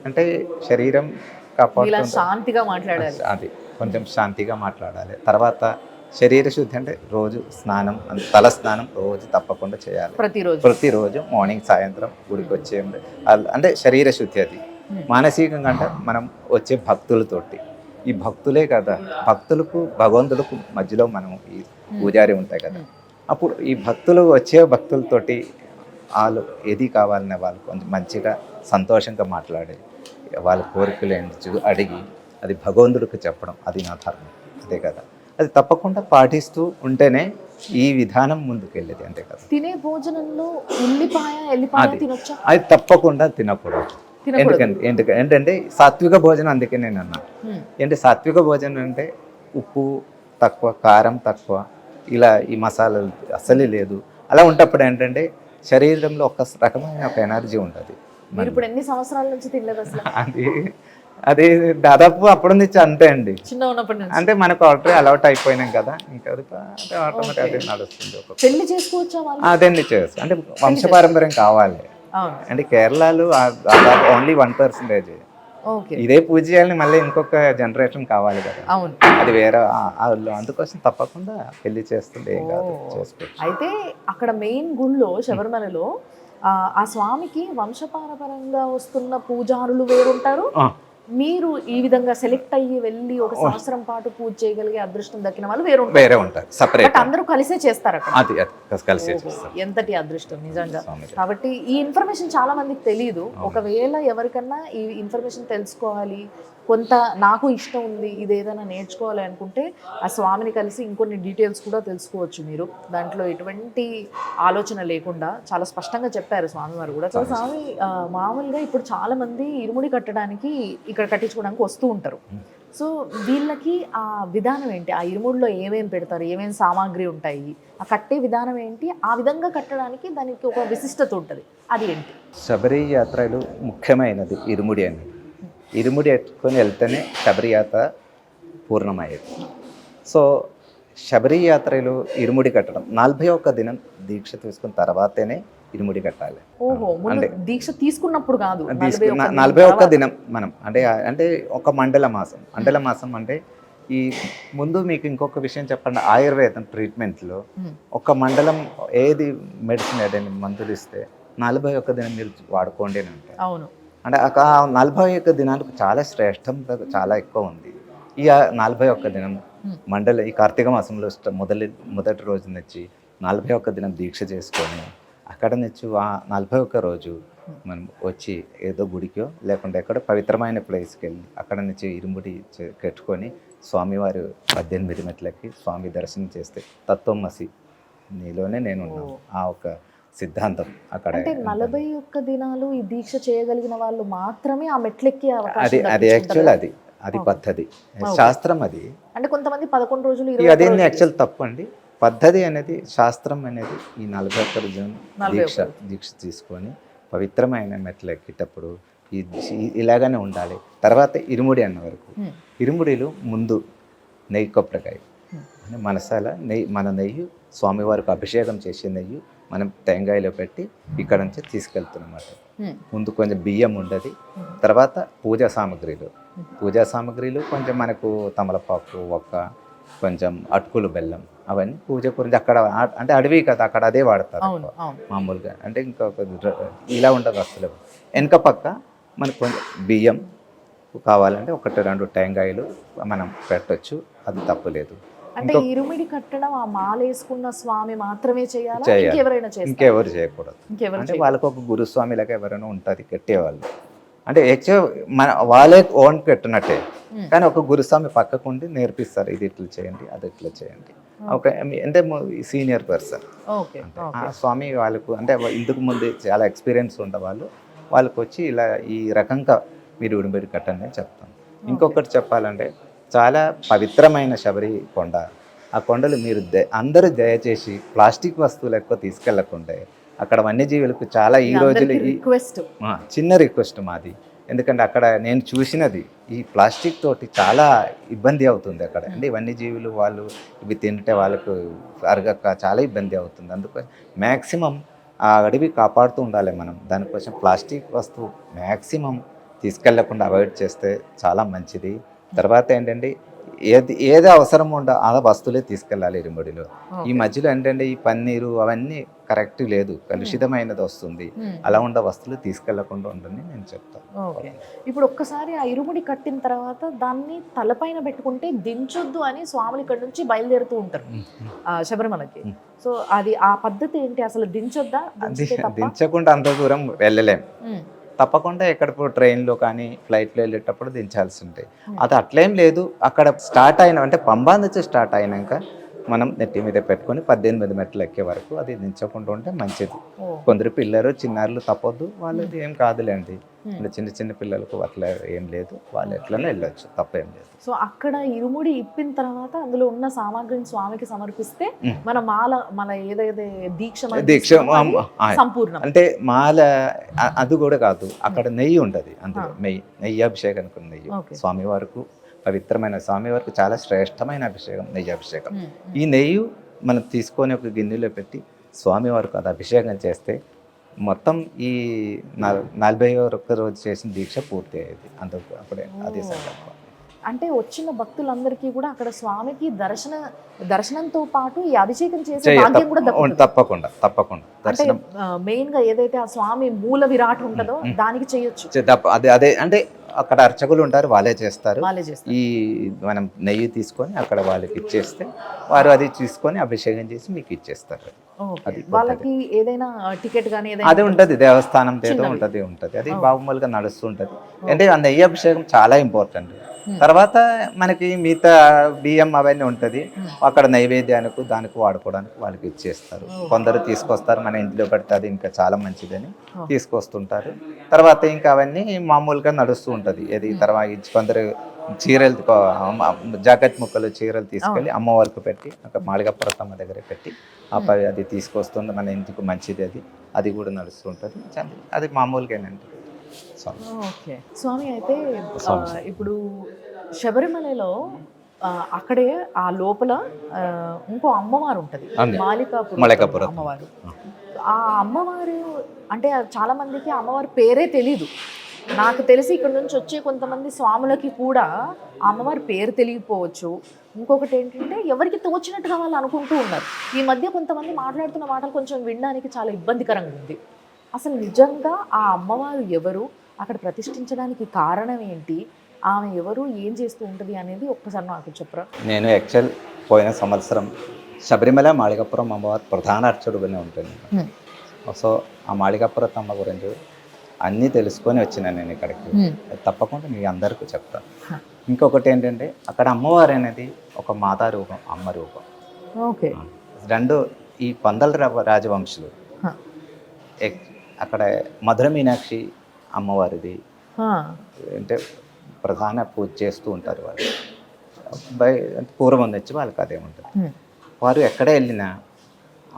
అంటే శరీరం కాపాడుకోవాలి, శాంతిగా మాట్లాడాలి, అది కొంచెం శాంతిగా మాట్లాడాలి. తర్వాత శరీర శుద్ధి అంటే రోజు స్నానం, తల స్నానం రోజు తప్పకుండా చేయాలి, ప్రతిరోజు మార్నింగ్ సాయంత్రం గుడికి వచ్చే, అంటే శరీర శుద్ధి. అది మానసికంగా అంటే మనం వచ్చే భక్తులతోటి, ఈ భక్తులే కదా, భక్తులకు భగవంతులకు మధ్యలో మనం ఈ పూజారి ఉంటాయి కదా, అప్పుడు ఈ భక్తులు వచ్చే భక్తులతోటి వాళ్ళు ఏది కావాలనే వాళ్ళు కొంచెం మంచిగా సంతోషంగా మాట్లాడి వాళ్ళ కోరికలు ఏంటి అడిగి అది భగవంతుడికి చెప్పడం, అది నా ధర్మం. అదే కదా, అది తప్పకుండా పాటిస్తూ ఉంటేనే ఈ విధానం ముందుకెళ్ళేది. అంతే కదా. తినే భోజనంలో ఉల్లిపాయ తినొచ్చా? అది తప్పకుండా తినకూడదు. ఏంటంటే సాత్విక భోజనం. అందుకే నేను అన్నా ఏంటి, సాత్విక భోజనం అంటే ఉప్పు తక్కువ, కారం తక్కువ, ఇలా ఈ మసాలాలు అసలే లేదు. అలా ఉన్నప్పుడు ఏంటంటే శరీరంలో ఒక రకమైన ఒక ఎనర్జీ ఉంటుంది. మీరు ఇప్పుడు ఎన్ని సంవత్సరాల నుంచి తినలేదు అసలు? అది దాదాపు అప్పటి నుంచి అంతే అండి, చిన్న ఉన్నప్పటి నుంచి. అంటే మనకు ఆల్రెడీ అలవాటు అయిపోయినాం కదా, ఇంకా ఆటోమేటిక్ అదే నడుస్తుంది. పెళ్లి చేసుకోవచ్చా? అదేండి చేస్తాం, అంటే వంశపారంపర్యం కావాలి. అంటే కేరళలో ఓన్లీ 1%. ఇదే పూజ చేయాలని మళ్ళీ ఇంకొక జనరేషన్ కావాలి కదా, అది వేరే. అందుకోసం తప్పకుండా పెళ్లి చేస్తుండే ఏం కాదు, చేసుకోవచ్చు. అయితే అక్కడ మెయిన్ గుళ్ళో శబరిమలలో ఆ స్వామికి వంశపారపరంగా వస్తున్న పూజారులు వేరుంటారు, మీరు ఈ విధంగా సెలెక్ట్ అయ్యి వెళ్ళి ఒక సంవత్సరం పాటు పూజ చేయగలిగే అదృష్టం దక్కిన వాళ్ళు వేరే ఉంటారు. సపరేట్ అందరూ కలిసే చేస్తారు అక్కడ. ఎంతటి అదృష్టం నిజంగా. కాబట్టి ఈ ఇన్ఫర్మేషన్ చాలా మందికి తెలియదు. ఒకవేళ ఎవరికన్నా ఈ ఇన్ఫర్మేషన్ తెలుసుకోవాలి, కొంత నాకు ఇష్టం ఉంది ఇది ఏదైనా నేర్చుకోవాలి అనుకుంటే ఆ స్వామిని కలిసి ఇంకొన్ని డీటెయిల్స్ కూడా తెలుసుకోవచ్చు మీరు. దాంట్లో ఎటువంటి ఆలోచన లేకుండా చాలా స్పష్టంగా చెప్పారు స్వామివారు కూడా. సో స్వామి మామూలుగా ఇప్పుడు చాలా మంది ఇరుముడి కట్టడానికి ఇక్కడ కట్టించుకోవడానికి వస్తూ ఉంటారు. సో వీళ్ళకి ఆ విధానం ఏంటి, ఆ ఇరుముడిలో ఏమేమి పెడతారు, ఏమేమి సామాగ్రి ఉంటాయి, ఆ కట్టే విధానం ఏంటి, ఆ విధంగా కట్టడానికి దానికి ఒక విశిష్టత ఉంటుంది, అది ఏంటి? శబరి యాత్రలు ముఖ్యమైనది ఇరుముడి అనేది. ఇరుముడి ఎత్తుకొని వెళ్తేనే శబరి యాత్ర పూర్ణమయ్యేది. సో శబరి యాత్రలు ఇరుముడి కట్టడం 41 దినం దీక్ష తీసుకున్న తర్వాతనే ఇరుముడి కట్టాలి. ఓహో, ముందు దీక్ష తీసుకున్నప్పుడు కాదు, 41 దినం మనం అంటే ఒక మండల మాసం అంటే ఈ ముందు మీకు ఇంకొక విషయం చెప్పండి. ఆయుర్వేదం ట్రీట్మెంట్లో ఒక మండలం ఏది మెడిసిన్ ఏదైనా మందులు ఇస్తే 41 దినం మీరు వాడుకోండి అని అంటారు. అవును, అంటే ఆ 41 దినాలకు చాలా శ్రేష్టం చాలా ఎక్కువ ఉంది. ఈ 41 దినం మండలి ఈ కార్తీక మాసంలో మొదటి రోజు నుంచి 41 దినం దీక్ష చేసుకొని అక్కడ నుంచి ఆ 41 రోజు మనం వచ్చి ఏదో గుడికో లేకుంటే ఎక్కడో పవిత్రమైన ప్లేస్కి వెళ్ళి అక్కడ నుంచి ఇరుముడి కట్టుకొని స్వామివారు 18 మెట్లకి స్వామి దర్శనం చేస్తే తత్వమసి నీలోనే నేను ఉన్నాను ఆ ఒక సిద్ధాంతం అక్కడ. అంటే 41 దినాలు ఈ దీక్ష చేయగలిగిన వాళ్ళు మాత్రమే ఆ మెట్లెక్కే అది యాక్చువల్ అది పద్ధతి శాస్త్రం. అది అంటే కొంతమంది 11 రోజులు అదేంటి యాక్చువల్ తప్పు అండి. పద్ధతి అనేది శాస్త్రం అనేది ఈ 41 రోజులు దీక్ష తీసుకొని పవిత్రమైన మెట్లు ఎక్కేటప్పుడు ఇలాగనే ఉండాలి. తర్వాత ఇరుముడి అన్న వరకు ఇరుముడిలో ముందు నెయ్యి కొబ్బరికాయ మనసాల నెయ్యి, మన నెయ్యి స్వామివారికి అభిషేకం చేసే నెయ్యి మనం టెంకాయలో పెట్టి ఇక్కడ నుంచి తీసుకెళ్తున్నమాట. ముందు కొంచెం బియ్యం ఉండదు, తర్వాత పూజా సామాగ్రిలు కొంచెం మనకు తమలపాకు, ఒక్క కొంచెం అటుకులు, బెల్లం అవన్నీ పూజ గురించి అక్కడ అంటే అడవి కదా అక్కడ అదే వాడతారు మామూలుగా. అంటే ఇంకొక ఇలా ఉండదు అసలు. వెనక పక్క మనకు కొంచెం బియ్యం కావాలంటే 1-2 టెంకాయలు మనం పెట్టచ్చు, అది తప్పులేదు. అంటే ఇరుమిడి కట్టడం ఆ మాల వేసుకున్న స్వామి మాత్రమే చేయాలి, ఇంకెవరు చేయకూడదు. అంటే వాళ్ళకు ఒక గురుస్వామి లాగా ఎవరైనా ఉంటుంది కట్టేవాళ్ళు. అంటే యాక్చువల్ వాళ్ళే ఓన్ కట్టినట్టే, కానీ ఒక గురుస్వామి పక్కకుండి నేర్పిస్తారు, ఇది ఇట్లా చేయండి, అది ఇట్లా చేయండి. ఓకే, అంటే సీనియర్ పర్సన్ ఆ స్వామి వాళ్ళకు అంటే ఇందుకు ముందు చాలా ఎక్స్పీరియన్స్ ఉండే వాళ్ళకు వచ్చి ఇలా ఈ రకంగా మీరు ఉడిబడి కట్టండి అని చెప్తాం. ఇంకొకటి చెప్పాలంటే చాలా పవిత్రమైన శబరి కొండ. ఆ కొండలు మీరు అందరూ దయచేసి ప్లాస్టిక్ వస్తువులు ఎక్కువ తీసుకెళ్లకుండా అక్కడ వన్యజీవులకు చాలా ఈ రోజులు చిన్న రిక్వెస్ట్ మాది. ఎందుకంటే అక్కడ నేను చూసినది ఈ ప్లాస్టిక్ తోటి చాలా ఇబ్బంది అవుతుంది అక్కడ. అంటే వన్యజీవులు వాళ్ళు ఇవి తింటే వాళ్ళకు అరగక చాలా ఇబ్బంది అవుతుంది. అందుకోసం మ్యాక్సిమం ఆ అడవి కాపాడుతూ ఉండాలి మనం. దానికోసం ప్లాస్టిక్ వస్తువు మ్యాక్సిమం తీసుకెళ్లకుండా అవాయిడ్ చేస్తే చాలా మంచిది. తర్వాత ఏంటంటే ఏది అవసరం ఉందో ఆ వస్తువులే తీసుకెళ్ళాలి ఇరుముడిలో. ఈ మధ్యలో ఏంటంటే ఈ పన్నీరు అవన్నీ కరెక్ట్ లేదు, కలుషితమైనది వస్తుంది. అలా ఉండే వస్తువులు తీసుకెళ్లకుండా ఉండని నేను చెప్తాను. ఓకే, ఇప్పుడు ఒక్కసారి ఆ ఇరుముడి కట్టిన తర్వాత దాన్ని తలపైన పెట్టుకుంటే దించొద్దు అని స్వాములు ఇక్కడ నుంచి బయలుదేరుతూ ఉంటారు శబరిమలకి. సో అది ఆ పద్ధతి ఏంటి అసలు? దించొద్దా? దించకుండా అంత దూరం వెళ్ళలేం. తప్పకుండా ఎక్కడ ట్రైన్లో కానీ ఫ్లైట్లో వెళ్ళేటప్పుడు దించాల్సి ఉంటాయి. అది అట్లేం లేదు. అక్కడ స్టార్ట్ అయిన అంటే పంబా నుంచి స్టార్ట్ అయినాక మనం నెట్టి మీద పెట్టుకొని 18 మెట్లు ఎక్కే వరకు అది దించకుండా ఉంటే మంచిది. కొందరు పిల్లలు చిన్నారులు తప్పొద్దు, వాళ్ళది ఏం కాదులేండి. చిన్న పిల్లలకు అట్లా ఏం లేదు, వాళ్ళు ఎట్లనే వెళ్ళొచ్చు, తప్పేం లేదు. సో అక్కడ ఇరుముడి ఇప్పిన తర్వాత అందులో ఉన్న సామాగ్రిని స్వామికి సమర్పిస్తే మన ఏదైతే దీక్ష సంపూర్ణం. అంటే మాల అది కూడా కాదు, అక్కడ నెయ్యి ఉంటుంది. అందులో నెయ్యి అభిషేకానికి నెయ్యి స్వామివారికి పవిత్రమైన స్వామివారికి చాలా శ్రేష్టమైన అభిషేకం నెయ్యి అభిషేకం. ఈ నెయ్యి మనం తీసుకొని ఒక గిన్నెలో పెట్టి స్వామివారికి అది అభిషేకం చేస్తే మొత్తం ఈ 41 రోజు చేసిన దీక్ష పూర్తి అయ్యేది. అందుకు అప్పుడే అదే సందర్భం. అంటే వచ్చిన భక్తులందరికీ కూడా అక్కడ స్వామికి దర్శనంతో పాటు ఈ అభిషేకం చేసే భాగ్యం కూడా తప్పకుండా అంటే మెయిన్ గా ఏదైతే ఆ స్వామి మూల విరాట్ ఉంటుందో దానికి చేయొచ్చు. అదే అంటే అక్కడ అర్చకులు ఉంటారు, వాళ్ళే చేస్తారు. వాళ్ళే చేస్తారు. ఈ మనం నెయ్యి తీసుకొని అక్కడ వాళ్ళకి ఇచ్చేస్తే వారు అది తీసుకొని అభిషేకం చేసి మీకు ఇచ్చేస్తారు. ఓకే. వాళ్ళకి ఏదైనా టికెట్ కానీ ఏదైనా అది ఉంటుంది, దేవస్థానం ఏదో ఉంటుంది, అది మామూలుగా నడుస్తూ ఉంటుంది. అంటే ఆ నెయ్యి అభిషేకం చాలా ఇంపార్టెంట్. తర్వాత మనకి మిగతా బియ్యం అవన్నీ ఉంటుంది, అక్కడ నైవేద్యానికి దానికి వాడుకోవడానికి వాళ్ళకి ఇచ్చేస్తారు. కొందరు తీసుకొస్తారు, మన ఇంట్లో పెడితే అది ఇంకా చాలా మంచిదని తీసుకొస్తుంటారు. తర్వాత ఇంకా అవన్నీ మామూలుగా నడుస్తూ ఉంటుంది. ఇది తర్వాత కొందరు చీరలు జాకెట్ ముక్కలు చీరలు తీసుకెళ్ళి అమ్మవారికి పెట్టి అక్కడ మాళిగపురతమ్మ దగ్గర పెట్టి అది తీసుకొస్తుంది, మన ఇంటికి మంచిది, అది కూడా నడుస్తూ ఉంటుంది. అది మామూలుగానండి. ఓకే స్వామి. అయితే ఇప్పుడు శబరిమలలో అక్కడే ఆ లోపల ఇంకో అమ్మవారు ఉంటుంది, మాళికాపురం అమ్మవారు. ఆ అమ్మవారు అంటే చాలా మందికి అమ్మవారి పేరే తెలీదు. నాకు తెలిసి ఇక్కడ నుంచి వచ్చే కొంతమంది స్వాములకి కూడా ఆ అమ్మవారి పేరు తెలియకపోవచ్చు. ఇంకొకటి ఏంటంటే ఎవరికి తోచినట్టుగా వాళ్ళు అనుకుంటూ ఉన్నారు. ఈ మధ్య కొంతమంది మాట్లాడుతున్న మాటలు కొంచెం వినడానికి చాలా ఇబ్బందికరంగా ఉంది. అసలు నిజంగా ఆ అమ్మవారు ఎవరు, అక్కడ ప్రతిష్ఠించడానికి కారణం ఏంటి, ఆమె ఎవరు, ఏం చేస్తూ ఉంటుంది అనేది ఒక్కసారి నాకు చెప్పరా. నేను యాక్చువల్ పోయిన సంవత్సరం శబరిమల మాళికాపురం అమ్మవారు ప్రధాన అర్చకుడుగానే ఉంటుంది. సో ఆ మాళికాపురతమ్మ గురించి అన్నీ తెలుసుకొని వచ్చినా నేను ఇక్కడికి. తప్పకుండా మీ అందరికీ చెప్తాను. ఇంకొకటి ఏంటంటే అక్కడ అమ్మవారు అనేది ఒక మాతా రూపం, అమ్మ రూపం. ఓకే. రెండు ఈ పందల రాజవంశులు అక్కడ మధుర మీనాక్షి అమ్మవారిది అంటే ప్రధాన పూజ చేస్తూ ఉంటారు వాళ్ళు. పూర్వం నుంచి వాళ్ళకి అదే ఉంటుంది. వారు ఎక్కడ వెళ్ళినా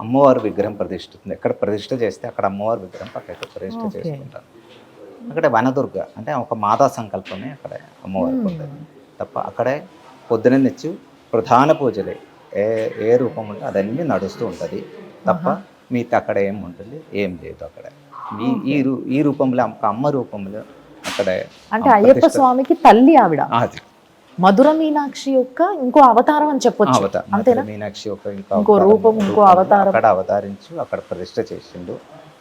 అమ్మవారు విగ్రహం ప్రతిష్ఠిస్తుంది. ఎక్కడ ప్రతిష్ఠ చేస్తే అక్కడ అమ్మవారి విగ్రహం పక్కన ప్రతిష్ఠ చేసుకుంటారు. అక్కడ వనదుర్గ అంటే ఒక మాతా సంకల్పమే అక్కడ అమ్మవారికి ఉంటుంది తప్ప అక్కడే పొద్దున నుంచి ప్రధాన పూజలే ఏ రూపం ఉంటే అదన్నీ నడుస్తూ ఉంటుంది తప్ప మిగతా అక్కడ ఏం ఉంటుంది ఏం లేదు. అక్కడ ఈ రూపంలో అమ్మ రూపంలో అక్కడ అంటే అయ్యప్ప స్వామికి తల్లి ఆవిడ. అది మధుర మీనాక్షి యొక్క ఇంకో అవతారం అని చెప్పొచ్చు. అంతేనా? మీనాక్షి యొక్క ఇంకో రూపం, ఇంకో అవతారం అక్కడ అవతారించి అక్కడ ప్రతిష్ఠ చేసిండు.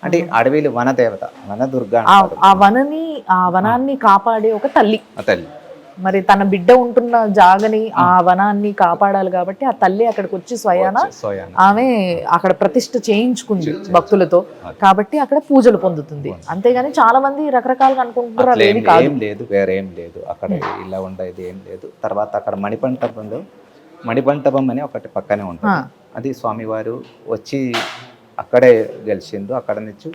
అంటే అడవిలు వనదేవత, వనదుర్గ. ఆ వనాన్ని కాపాడే ఒక తల్లి. తల్లి మరి తన బిడ్డ ఉంటున్న జాగని ఆ వనాన్ని కాపాడాలి కాబట్టి ఆ తల్లి అక్కడికి వచ్చి స్వయాన ఆమె అక్కడ ప్రతిష్ఠ చేయించుకుంది భక్తులతో, కాబట్టి అక్కడ పూజలు పొందుతుంది. అంతేగాని చాలా మంది రకరకాలుగా అనుకుంటున్నారు ఏం లేదు, వేరేం లేదు అక్కడ, ఇలా ఉండేది ఏం లేదు. తర్వాత అక్కడ మణిపంటపం అని ఒకటి పక్కనే ఉంటుంది. అది స్వామివారు వచ్చి అక్కడే గెలిచిండు. అక్కడ నుంచి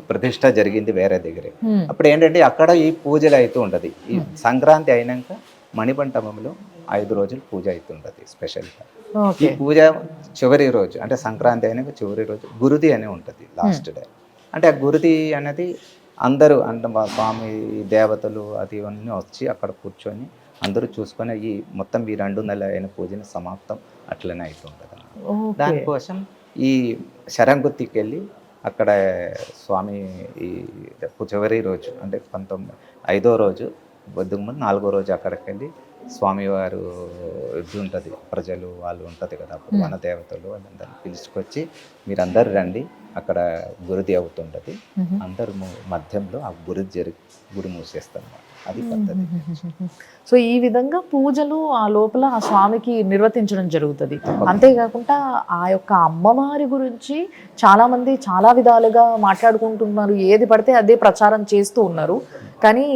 ప్రతిష్ట జరిగింది వేరే దగ్గరే. అప్పుడు ఏంటంటే అక్కడ ఈ పూజలు అవుతూ ఉంటుంది. ఈ సంక్రాంతి అయినాక మణిపంటపంలో 5 రోజులు పూజ అవుతుంటుంది స్పెషల్గా. ఈ పూజ చివరి రోజు అంటే సంక్రాంతి అయినాక చివరి రోజు గురుది అని ఉంటుంది, లాస్ట్ డే. అంటే ఆ గురుది అనేది అందరూ అంటే మా స్వామి దేవతలు అది అన్నీ వచ్చి అక్కడ కూర్చొని అందరూ చూసుకొని ఈ మొత్తం ఈ 2 నెలల అయిన పూజని సమాప్తం అట్లనే అవుతుంటుంది. దానికోసం ఈ శరంగుత్తికి వెళ్ళి అక్కడ స్వామి ఈ చివరి రోజు అంటే 5వ రోజు బొద్దుకు ముందు 4వ రోజు అక్కడికి వెళ్ళి స్వామివారు ఇది ఉంటుంది, ప్రజలు వాళ్ళు ఉంటుంది కదా, అప్పుడు వన దేవతలు వాళ్ళందరినీ పిలుచుకొచ్చి మీరందరూ రండి, అక్కడ గురుది అవుతుంటుంది. అందరు మధ్యంలో ఆ గురి మూసేస్తారు. అది పద్ధతి. సో ఈ విధంగా పూజలు ఆ లోపల ఆ స్వామికి నిర్వర్తించడం జరుగుతుంది. అంతేకాకుండా ఆ యొక్క అమ్మవారి గురించి చాలా మంది చాలా విధాలుగా మాట్లాడుకుంటున్నారు, ఏది పడితే అదే ప్రచారం చేస్తూ ఉన్నారు. కానీ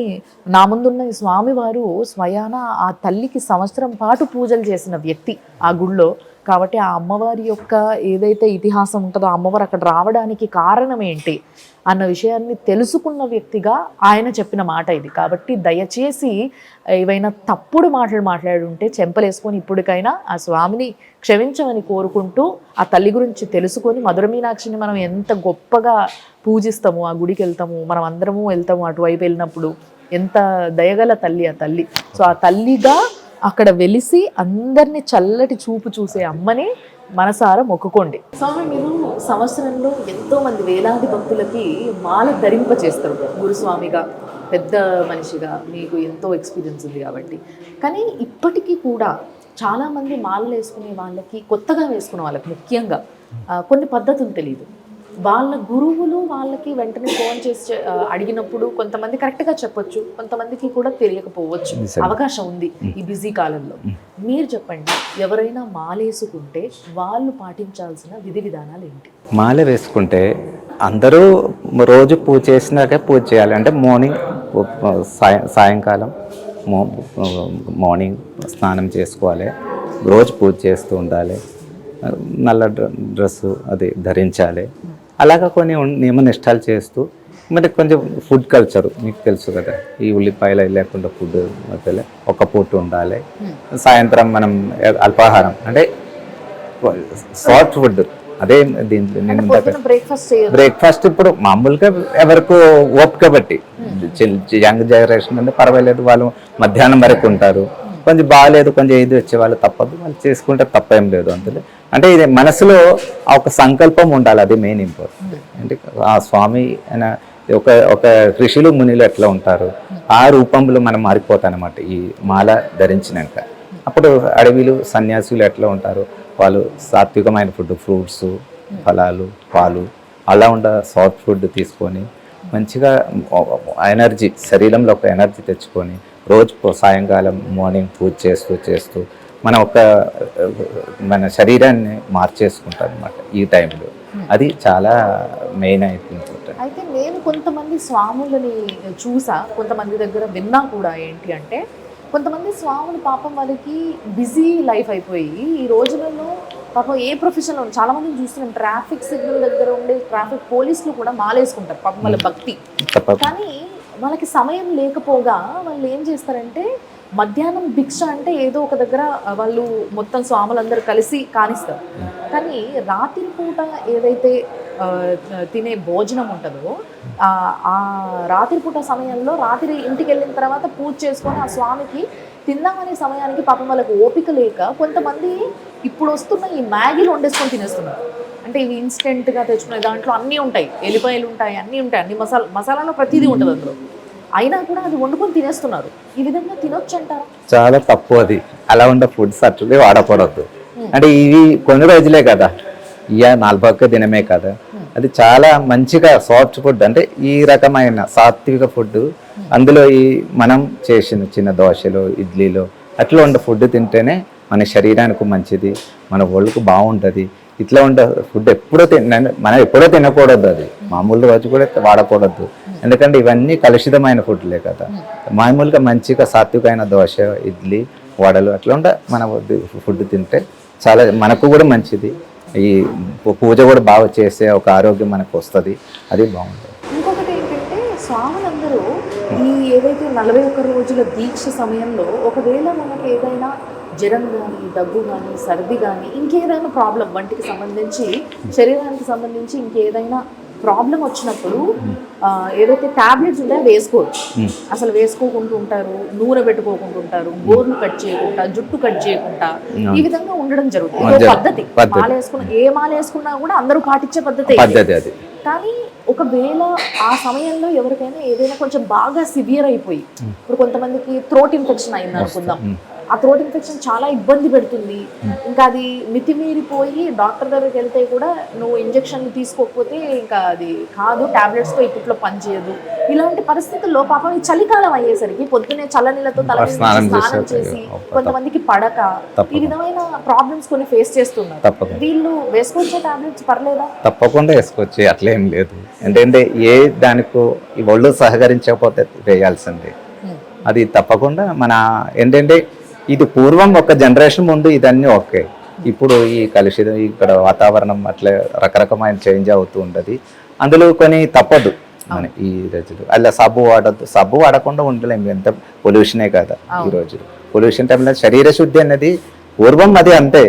నా ముందున్న ఈ స్వామివారు స్వయాన ఆ తల్లికి సంవత్సరం పాటు పూజలు చేసిన వ్యక్తి ఆ గుళ్ళో. కాబట్టి ఆ అమ్మవారి యొక్క ఏదైతే ఇతిహాసం ఉంటుందో అమ్మవారు అక్కడ రావడానికి కారణం ఏంటి అన్న విషయాన్ని తెలుసుకున్న వ్యక్తిగా ఆయన చెప్పిన మాట ఇది. కాబట్టి దయచేసి ఏవైనా తప్పుడు మాటలు మాట్లాడుంటే చెంపలేసుకొని ఇప్పటికైనా ఆ స్వామిని క్షమించమని కోరుకుంటూ ఆ తల్లి గురించి తెలుసుకొని మధుర మీనాక్షిని మనం ఎంత గొప్పగా పూజిస్తాము, ఆ గుడికి వెళ్తాము, మనం అందరము వెళ్తాము, అటువైపు వెళ్ళినప్పుడు ఎంత దయగల తల్లి ఆ తల్లి. సో ఆ తల్లిగా అక్కడ వెలిసి అందరినీ చల్లటి చూపు చూసే అమ్మని మనసారా మొక్కుకోండి. స్వామి, మీరు సంవత్సరంలో ఎంతో మంది వేలాది భక్తులకి మాల ధరింప చేస్తారు. గురుస్వామిగా పెద్ద మనిషిగా మీకు ఎంతో ఎక్స్పీరియన్స్ ఉంది కాబట్టి. కానీ ఇప్పటికీ కూడా చాలామంది మాలలు వేసుకునే వాళ్ళకి, కొత్తగా వేసుకునే వాళ్ళకి ముఖ్యంగా కొన్ని పద్ధతులు తెలియదు. వాళ్ళ గురువులు వాళ్ళకి వెంటనే ఫోన్ చేసి అడిగినప్పుడు కొంతమంది కరెక్ట్గా చెప్పొచ్చు, కొంతమందికి కూడా తెలియకపోవచ్చు, అవకాశం ఉంది ఈ బిజీ కాలంలో. మీరు చెప్పండి, ఎవరైనా మాలేసుకుంటే వాళ్ళు పాటించాల్సిన విధి విధానాలు ఏంటి? మాల వేసుకుంటే అందరూ రోజు పూజ చేసినాకే పూజ చేయాలి. అంటే మార్నింగ్ సాయంకాలం మార్నింగ్ స్నానం చేసుకోవాలి, రోజు పూజ చేస్తూ ఉండాలి, నల్ల డ్రెస్సు అది ధరించాలి. అలాగా కొన్ని నియమ నిష్టాలు చేస్తూ మరి కొంచెం ఫుడ్ కల్చర్ మీకు తెలుసు కదా, ఈ ఉల్లిపాయలు లేకుండా ఫుడ్ మధ్యలో ఒక పూట ఉండాలి. సాయంత్రం మనం అల్పాహారం అంటే సాఫ్ట్ ఫుడ్, అదే దీంట్లో నేను బ్రేక్ఫాస్ట్ ఇప్పుడు మామూలుగా ఎవరికి ఓపిక బట్టి, యంగ్ జనరేషన్ అంటే పర్వాలేదు, వాళ్ళు మధ్యాహ్నం వరకు ఉంటారు. కొంచెం బాగాలేదు, కొంచెం ఏది వచ్చే వాళ్ళు తప్పదు, వాళ్ళు చేసుకుంటే తప్పేం లేదు అందులో. అంటే ఇది మనసులో ఒక సంకల్పం ఉండాలి, అది మెయిన్ ఇంపార్టెంట్. అంటే ఆ స్వామి అయినా ఒక ఋషులు మునిలు ఎట్లా ఉంటారు ఆ రూపంలో మనం మారిపోతాం అన్నమాట ఈ మాల ధరించినాక. అప్పుడు అడవిలు సన్యాసులు ఎట్లా ఉంటారు, వాళ్ళు సాత్వికమైన ఫుడ్, ఫ్రూట్స్, ఫలాలు, పాలు అలా సాఫ్ట్ ఫుడ్ తీసుకొని మంచిగా ఎనర్జీ, శరీరంలో ఒక ఎనర్జీ తెచ్చుకొని రోజు సాయంకాలం మార్నింగ్ పూజ చేస్తూ మనం మన శరీరాన్ని మార్చేసుకుంటాం అనమాట ఈ టైంలో. అది చాలా మెయిన్ అయిపోతుంది. అయితే నేను కొంతమంది స్వాములని చూసా, కొంతమంది దగ్గర విన్నా కూడా. ఏంటి అంటే కొంతమంది స్వాములు పాపం వాళ్ళకి బిజీ లైఫ్ అయిపోయి ఈ రోజులలో పాపం ఏ ప్రొఫెషన్లో చాలా మందిని చూస్తున్నాం, ట్రాఫిక్ సిగ్నల్ దగ్గర ఉండే ట్రాఫిక్ పోలీసులు కూడా మాలేసుకుంటారు పాపం వాళ్ళ భక్తి. కానీ వాళ్ళకి సమయం లేకపోగా వాళ్ళు ఏం చేస్తారంటే మధ్యాహ్నం భిక్ష అంటే ఏదో ఒక దగ్గర వాళ్ళు మొత్తం స్వాములందరూ కలిసి కానిస్తారు. కానీ రాత్రి పూట ఏదైతే తినే భోజనం ఉంటుందో ఆ రాత్రిపూట సమయంలో రాత్రి ఇంటికి వెళ్ళిన తర్వాత పూజ చేసుకొని ఆ స్వామికి తిందామనే సమయానికి పాపం వాళ్ళకి ఓపిక లేక కొంతమంది ఇప్పుడు వస్తున్న ఈ మ్యాగీలు వండేసుకొని తినేస్తున్నారు. అంటే ఇవి ఇన్స్టెంట్గా తెచ్చుకునే దాంట్లో అన్నీ ఉంటాయి, ఎల్లిపాయలు ఉంటాయి, అన్నీ ఉంటాయి, అన్ని మసాలాలో ప్రతిదీ ఉంటుంది అందులో. అయినా కూడా అది వండుకొని తినేస్తున్నారు. ఈ విధంగా తినొచ్చు అంటారా? చాలా తప్పు అది. అలా ఉండే ఫుడ్స్ అట్లే వాడకూడదు. అంటే ఇవి కొన్ని రోజులే కదా, ఇక 4 దినమే కదా, అది చాలా మంచిగా సాఫ్ట్ ఫుడ్. అంటే ఈ రకమైన సాత్విక ఫుడ్, అందులో ఈ మనం చేసిన చిన్న దోశలు, ఇడ్లీలు అట్లా ఉండే ఫుడ్ తింటేనే మన శరీరానికి మంచిది, మన ఒళ్ళకు బాగుంటుంది. ఇట్లా ఉండే ఫుడ్ మనం ఎప్పుడో తినకూడదు, అది మామూలు రోజు కూడా వాడకూడదు. ఎందుకంటే ఇవన్నీ కలుషితమైన ఫుడ్లే కదా. మామూలుగా మంచిగా సాత్వికమైన దోశ, ఇడ్లీ, వడలు అట్లా ఉండే మన ఫుడ్ తింటే చాలా మనకు కూడా మంచిది. ఈ పూజ కూడా బాగా చేసే ఒక ఆరోగ్యం మనకు వస్తుంది, అది బాగుంటుంది. ఇంకొకటి ఏంటంటే స్వాములందరూ ఈ ఏదైతే 41 రోజుల దీక్ష సమయంలో ఒకవేళ మనకి ఏదైనా జ్వరం కానీ, దగ్గు కానీ, సర్ది కానీ, ఇంకేదైనా ప్రాబ్లం, వంటికి సంబంధించి శరీరానికి సంబంధించి ఇంకేదైనా ప్రాబ్లం వచ్చినప్పుడు ఏదైతే ట్యాబ్లెట్స్ ఉంటాయో వేసుకోరు, అసలు వేసుకోకుండా ఉంటారు, నూనె పెట్టుకోకుండా ఉంటారు, గోర్లు కట్ చేయకుండా, జుట్టు కట్ చేయకుండా, ఈ విధంగా ఉండడం జరుగుతుంది. పద్ధతి ఏ మాల వేసుకున్నా కూడా అందరూ పాటించే పద్ధతి అది. కానీ ఒకవేళ ఆ సమయంలో ఎవరికైనా ఏదైనా కొంచెం బాగా సివియర్ అయిపోయి, ఇప్పుడు కొంతమందికి థ్రోట్ ఇన్ఫెక్షన్ అయింది అనుకుందాం, ఆ థ్రోట్ ఇన్ఫెక్షన్ చాలా ఇబ్బంది పెడుతుంది, ఇంకా అది మితిమీరిపోయి డాక్టర్ దగ్గరికి వెళ్తే కూడా నువ్వు ఇంజెక్షన్ తీసుకోకపోతే ఇంకా అది కాదు, టాబ్లెట్స్తో ఇప్పట్లో పనిచేయదు. ఇలాంటి పరిస్థితుల్లో పాపం ఈ చలికాలం అయ్యేసరికి పొద్దునే చల్లనీళ్ళతో తల స్నానం చేసి కొంతమందికి పడక ఈ విధమైన ప్రాబ్లమ్స్ కొన్ని ఫేస్ చేస్తున్నారు. వీళ్ళు వేసుకోవచ్చే టాబ్లెట్స్ పర్లేదా? తప్పకుండా వేసుకోవచ్చు, అట్లేం లేదు. ఏంటంటే ఏ దానికో ఈ ఒళ్ళు సహకరించకపోతే వేయాల్సిందే, అది తప్పకుండా. మన ఏంటంటే ఇది పూర్వం ఒక జనరేషన్ ముందు ఇదన్నీ ఓకే, ఇప్పుడు ఈ కలుషితం ఇక్కడ వాతావరణం అట్లా రకరకమైన చేంజ్ అవుతూ ఉంటుంది, అందులో కొన్ని తప్పదు. మన ఈ రోజులు అలా సబ్బు వాడకుండా ఉండలేము, ఎంత పొల్యూషనే కదా ఈ రోజు. పొల్యూషన్ టైంలో శరీర శుద్ధి అనేది పూర్వం అది అంతే.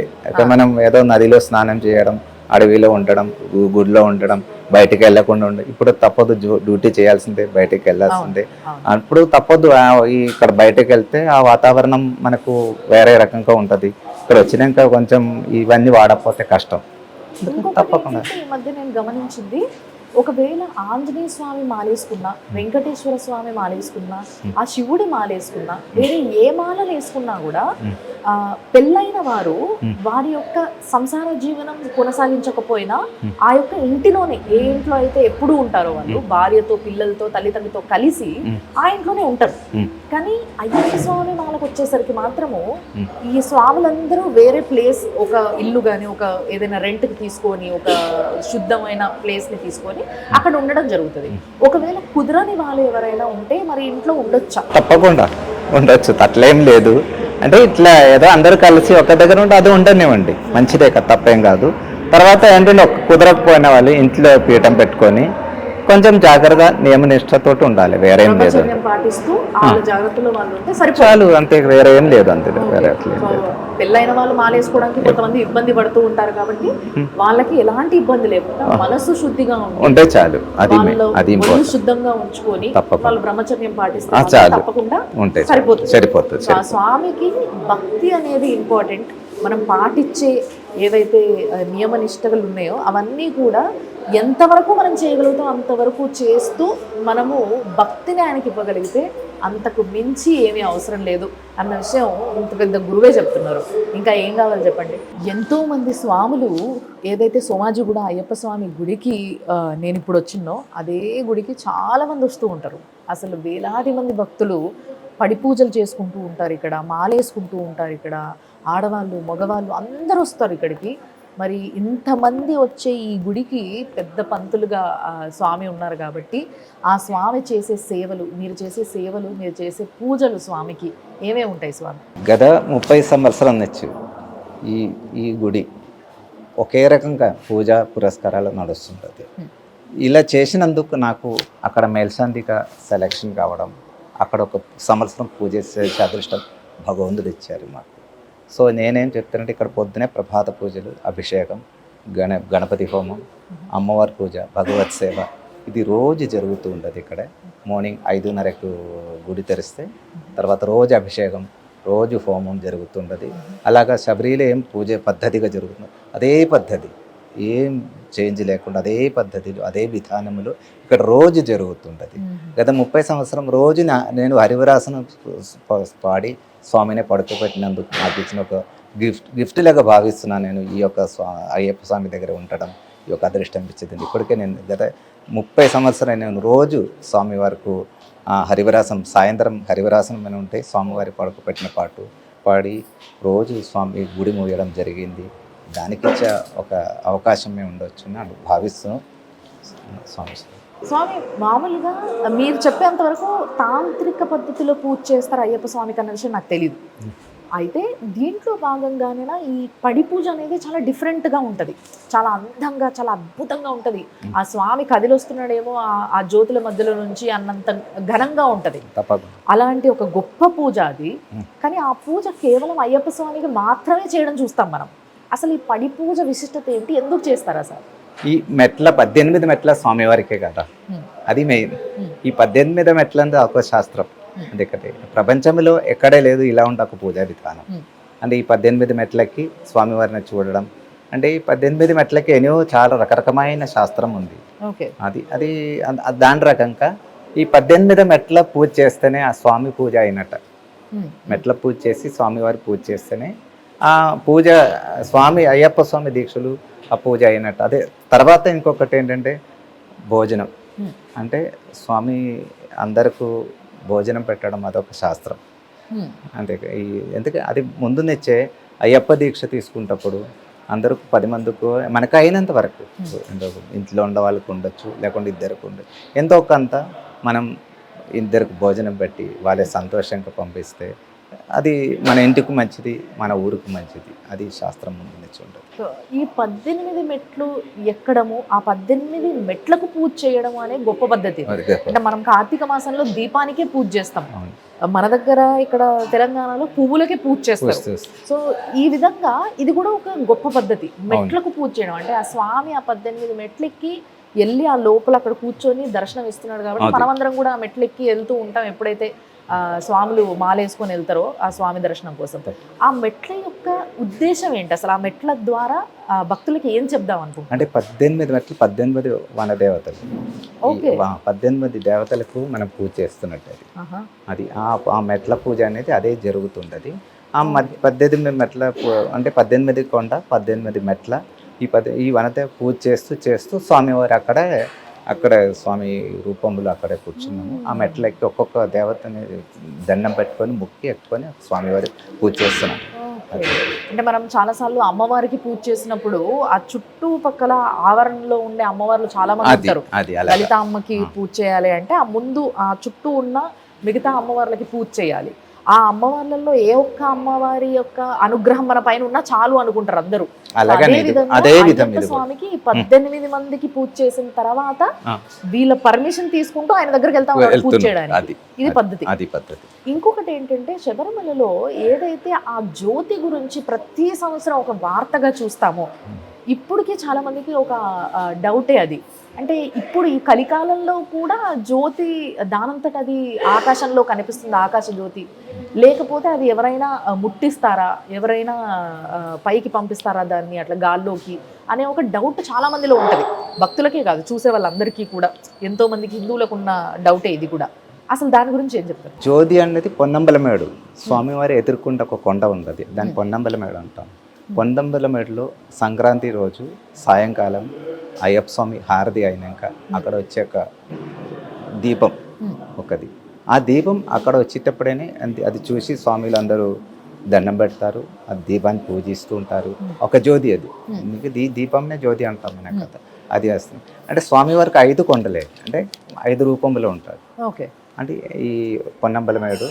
మనం ఏదో నదిలో స్నానం చేయడం, అడవిలో ఉండడం, గుడిలో ఉండడం, బయటికి వెళ్ళకుండా ఉండడం. ఇప్పుడు తప్పదు, డ్యూటీ చేయాల్సిందే, బయటికి వెళ్ళాల్సిందే. అప్పుడు తప్పదు, ఇక్కడ బయటకు వెళ్తే ఆ వాతావరణం మనకు వేరే రకంగా ఉంటుంది. ఇక్కడ వచ్చినాక కొంచెం ఇవన్నీ వాడకపోతే కష్టం. తప్పకుండా. ఈ మధ్య నేను గమనించింది, ఒకవేళ ఆంజనేయ స్వామి మాలేసుకున్నా, వెంకటేశ్వర స్వామి మాలేసుకున్నా, ఆ శివుడి మాలేసుకున్నా, వేరే ఏ మాలలు వేసుకున్నా కూడా పెళ్ళైన వారు వారి యొక్క సంసార జీవనం కొనసాగించకపోయినా ఆ యొక్క ఇంటిలోనే, ఏ ఇంట్లో అయితే ఎప్పుడూ ఉంటారో వాళ్ళు భార్యతో, పిల్లలతో, తల్లిదండ్రులతో కలిసి ఆ ఇంట్లోనే ఉంటారు. కానీ అయ్యప్ప స్వామి మాలకు వచ్చేసరికి మాత్రము ఈ స్వాములందరూ వేరే ప్లేస్, ఒక ఇల్లు కానీ ఒక ఏదైనా రెంట్కి తీసుకొని, ఒక శుద్ధమైన ప్లేస్ని తీసుకొని అక్కడ ఉండడం జరుగుతుంది. ఒకవేళ కుదరని వాళ్ళు ఎవరైనా ఉంటే మరి ఇంట్లో ఉండొచ్చా? తప్పకుండా ఉండొచ్చు, అట్లేం లేదు. అంటే ఇట్లా ఏదో అందరూ కలిసి ఒక దగ్గర ఉంటే అది ఉండనివ్వండి, మంచిదే కదా, తప్పేం కాదు. తర్వాత ఏంటంటే కుదరకపోయిన వాళ్ళు ఇంట్లో పీఠం పెట్టుకొని కొంచెం జాగ్రత్త నియమనిష్టతో ఉండాలి, వేరేం లేదు. బ్రహ్మచర్యం పాటిస్తూ వాళ్ళ జాగ్రత్తలో వాళ్ళు ఉంటే సరిపోతుంది. చాలు, అంతే, వేరే ఏం లేదు, అంతే, వేరే అట్లేం సో లేదు. పెళ్ళైన వాళ్ళు మాలేసుకోవడానికి కొంతమంది ఇబ్బంది పడుతూ ఉంటారు కాబట్టి వాళ్ళకి ఎలాంటి ఇబ్బంది లేకుండా మనసు శుద్ధిగా ఉంటే చాలు, అది వాళ్ళు అది ఒళ్ళు శుద్ధంగా ఉంచుకొని వాళ్ళు బ్రహ్మచర్యం పాటిస్తే చాలు, తప్పకుండా ఉంటే సరిపోతుంది. ఆ స్వామికి భక్తి అనేది ఇంపార్టెంట్. మనం పాటించే ఏవైతే నియమ నిష్టలు ఉన్నాయో అవన్నీ కూడా ఎంతవరకు మనం చేయగలుగుతాం అంతవరకు చేస్తూ మనము భక్తిని ఆయనకి ఇవ్వగలిగితే అంతకు మించి ఏమీ అవసరం లేదు అన్న విషయం ఇంత పెద్ద గురువే చెప్తున్నారు. ఇంకా ఏం కావాలి చెప్పండి. ఎంతోమంది స్వాములు ఏదైతే సోమాజిగూడ అయ్యప్ప స్వామి గుడికి నేను ఇప్పుడు వచ్చినో అదే గుడికి చాలామంది వస్తూ ఉంటారు. అసలు వేలాది మంది భక్తులు పడి పూజలు చేసుకుంటూ ఉంటారు ఇక్కడ, మాలేసుకుంటూ ఉంటారు ఇక్కడ. ఆడవాళ్ళు, మగవాళ్ళు అందరూ వస్తారు ఇక్కడికి. మరి ఇంతమంది వచ్చే ఈ గుడికి పెద్ద పంతులుగా స్వామి ఉన్నారు కాబట్టి ఆ స్వామి చేసే సేవలు, మీరు చేసే సేవలు, మీరు చేసే పూజలు స్వామికి ఏమేమి ఉంటాయి స్వామి? గత 30 సంవత్సరం నుంచి ఈ గుడి ఒకే రకంగా పూజ పురస్కారాలు నడుస్తుంటుంది. ఇలా చేసినందుకు నాకు అక్కడ మేల్సందిగా సెలెక్షన్ కావడం, అక్కడ ఒక సంవత్సరం పూజ చేసే అదృష్టం భగవంతుడు ఇచ్చారు మాకు. సో నేనేం చెప్తానంటే ఇక్కడ పొద్దునే ప్రభాత పూజలు, అభిషేకం, గణపతి హోమం, అమ్మవారి పూజ, భగవత్ సేవ, ఇది రోజు జరుగుతూ ఉంటుంది. ఇక్కడ మార్నింగ్ 5:30కు గుడి తెరిస్తే తర్వాత రోజు అభిషేకం, రోజు హోమం జరుగుతుంటుంది. అలాగా శబరిలో ఏం పూజ పద్ధతిగా జరుగుతుంది, అదే పద్ధతి, ఏం చేంజ్ లేకుండా అదే పద్ధతిలో అదే విధానములో ఇక్కడ రోజు జరుగుతుంటుంది. గత 30 సంవత్సరం రోజు నేను హరివరాసనం పాడి స్వామిని పడుకోబెట్టినందుకు నాకు ఇచ్చిన ఒక గిఫ్ట్ లాగా భావిస్తున్నాను. నేను ఈ యొక్క అయ్యప్ప స్వామి దగ్గర ఉండడం ఈ యొక్క అదృష్టం ఇచ్చింది. ఇప్పటికే నేను గత 30 సంవత్సరాలు నేను రోజు స్వామి వరకు హరివరాసం, సాయంత్రం హరివరాసనం అని ఉంటే స్వామివారి పడుకోబెట్టిన పాటు పాడి రోజు స్వామి గుడి మూయడం జరిగింది. దానికి ఇచ్చే ఒక అవకాశమే ఉండొచ్చు అని భావిస్తున్నాను. స్వామి మామూలుగా మీరు చెప్పేంత వరకు తాంత్రిక పద్ధతిలో పూజ చేస్తారు అయ్యప్ప స్వామికి అన్న విషయం నాకు తెలియదు. అయితే దీంట్లో భాగంగానే ఈ పడి పూజ అనేది చాలా డిఫరెంట్గా ఉంటుంది, చాలా అందంగా, చాలా అద్భుతంగా ఉంటుంది. ఆ స్వామి కదిలొస్తున్నాడేమో ఆ జ్యోతుల మధ్యలో నుంచి అన్నంత ఘనంగా ఉంటుంది. అలాంటి ఒక గొప్ప పూజ అది. కానీ ఆ పూజ కేవలం అయ్యప్ప స్వామికి మాత్రమే చేయడం చూస్తాం మనం. అసలు ఈ పడి పూజ విశిష్టత ఏంటి, ఎందుకు చేస్తారా సార్? ఈ మెట్ల 18 మెట్ల స్వామివారికే కదా, అది మెయిన్. ఈ 18 మెట్ల అంటే ఒక శాస్త్రం, అందుకని ప్రపంచంలో ఎక్కడే లేదు ఇలా ఉంటే ఒక పూజా విధానం. అంటే ఈ 18 మెట్లకి స్వామివారిని చూడడం అంటే ఈ 18 మెట్లకి ఎన్నో చాలా రకరకమైన శాస్త్రం ఉంది. అది దాని రకంగా ఈ 18 మెట్ల పూజ చేస్తేనే ఆ స్వామి పూజ అయినట్ట. మెట్ల పూజ చేసి స్వామివారి పూజ చేస్తేనే ఆ పూజ స్వామి అయ్యప్ప స్వామి దీక్షలు ఆ పూజ అయినట్టు. అదే తర్వాత ఇంకొకటి ఏంటంటే భోజనం, అంటే స్వామి అందరికీ భోజనం పెట్టడం అదొక శాస్త్రం. అంతే, ఎందుకంటే అది ముందు నుంచే అయ్యప్ప దీక్ష తీసుకున్నప్పుడు అందరూ 10 మందికి మనకు అయినంత వరకు, ఇంట్లో ఉండే వాళ్ళకు ఉండొచ్చు, లేకుంటే ఇద్దరికి ఉండొచ్చు, ఎంతో కొంత మనం ఇద్దరికి భోజనం పెట్టి వాళ్ళే సంతోషంగా పంపిస్తే అది మన ఇంటికి మంచిది, మన ఊరికి మంచిది. అది శాస్త్రం ముందు నుంచి ఉంటుంది. ఈ 18 మెట్లు ఎక్కడము, ఆ 18 మెట్లకు పూజ చేయడం అనే గొప్ప పద్ధతి. అంటే మనం కార్తీక మాసంలో దీపానికే పూజ చేస్తాం, మన దగ్గర ఇక్కడ తెలంగాణలో పువ్వులకే పూజ చేస్తారు. సో ఈ విధంగా ఇది కూడా ఒక గొప్ప పద్ధతి, మెట్లకు పూజ చేయడం. అంటే ఆ స్వామి ఆ 18 మెట్లెక్కి వెళ్ళి ఆ లోపల అక్కడ కూర్చొని దర్శనం ఇస్తున్నాడు కాబట్టి మనమందరం కూడా ఆ మెట్లెక్కి వెళ్తూ ఉంటాం ఎప్పుడైతే స్వాములు మాలేసుకొని వెళ్తారో ఆ స్వామి దర్శనం కోసం, ఆ మెట్ల యొక్క ఉద్దేశం ఏంటి అసలు? ఆ మెట్ల ద్వారా భక్తులకి ఏం చెప్దాం అనుకుంటున్నాం? అంటే 18 మెట్లు 18 వనదేవతలు. ఓకే. 18 దేవతలకు మనం పూజ చేస్తున్నట్టు అది. అది ఆ మెట్ల పూజ అనేది అదే జరుగుతుంటది. ఆ 18 మెట్ల అంటే 18 కొండ 18 మెట్ల ఈ వనదేవ పూజ చేస్తూ స్వామివారు అక్కడ స్వామి రూపంలో అక్కడే కూర్చున్నాము. ఆ మెట్ల ఎక్కి ఒక్కొక్క దేవతని దండం పెట్టుకొని మొక్కి ఎక్కుకొని స్వామివారి పూజ చేస్తున్నాం. అంటే మనం చాలాసార్లు అమ్మవారికి పూజ చేసినప్పుడు ఆ చుట్టుపక్కల ఆవరణలో ఉండే అమ్మవార్లు చాలా మంది ఉంటారు. లలిత అమ్మకి పూజ చేయాలి అంటే ఆ ముందు ఆ చుట్టూ ఉన్న మిగతా అమ్మవార్లకి పూజ చేయాలి. ఆ అమ్మవార్లలో ఏ ఒక్క అమ్మవారి యొక్క అనుగ్రహం మన పైన ఉన్నా చాలు అనుకుంటారు అందరూ. అదే విధంగా స్వామికి 18 మందికి పూజ చేసిన తర్వాత వీళ్ళ పర్మిషన్ తీసుకుంటూ ఆయన దగ్గరికి వెళ్తా ఉన్నారు పూజ చేయడానికి. ఇది పద్ధతి. ఇంకొకటి ఏంటంటే శబరిమలలో ఏదైతే ఆ జ్యోతి గురించి ప్రతి సంవత్సరం ఒక వార్తగా చూస్తామో, ఇప్పటికీ చాలా మందికి ఒక డౌటే అది. అంటే ఇప్పుడు ఈ కలికాలంలో కూడా జ్యోతి దానంతట అది ఆకాశంలో కనిపిస్తుంది, ఆకాశ జ్యోతి, లేకపోతే అది ఎవరైనా ముట్టిస్తారా, ఎవరైనా పైకి పంపిస్తారా దాన్ని అట్లా గాల్లోకి అనే ఒక డౌట్ చాలా మందిలో ఉంటుంది. భక్తులకే కాదు, చూసే వాళ్ళందరికీ కూడా, ఎంతో మందికి హిందువులకు ఉన్న డౌటే ఇది కూడా. అసలు దాని గురించి ఏం చెప్తారు? జ్యోతి అనేది పొన్నంబలమేడు స్వామివారి ఎదుర్కొంటే ఒక కొండ ఉంది, దాన్ని పొన్నంబలమేడు అంటాం. పొన్నంబలమేడులో సంక్రాంతి రోజు సాయంకాలం అయ్యప్ప స్వామి హారతి అయినాక అక్కడ వచ్చే ఒక దీపం ఒకది, ఆ దీపం అక్కడ వచ్చేటప్పుడేనే అది చూసి స్వామిలు అందరూ దండం పెడతారు, ఆ దీపాన్ని పూజిస్తూ ఉంటారు. ఒక జ్యోతి అది, దీపంనే జ్యోతి అంటాం మన కథ. అది వస్తుంది అంటే స్వామివారికి 5 కొండలే, అంటే 5 రూపంలో ఉంటారు. ఓకే. అంటే ఈ పొన్నంబలమేడు,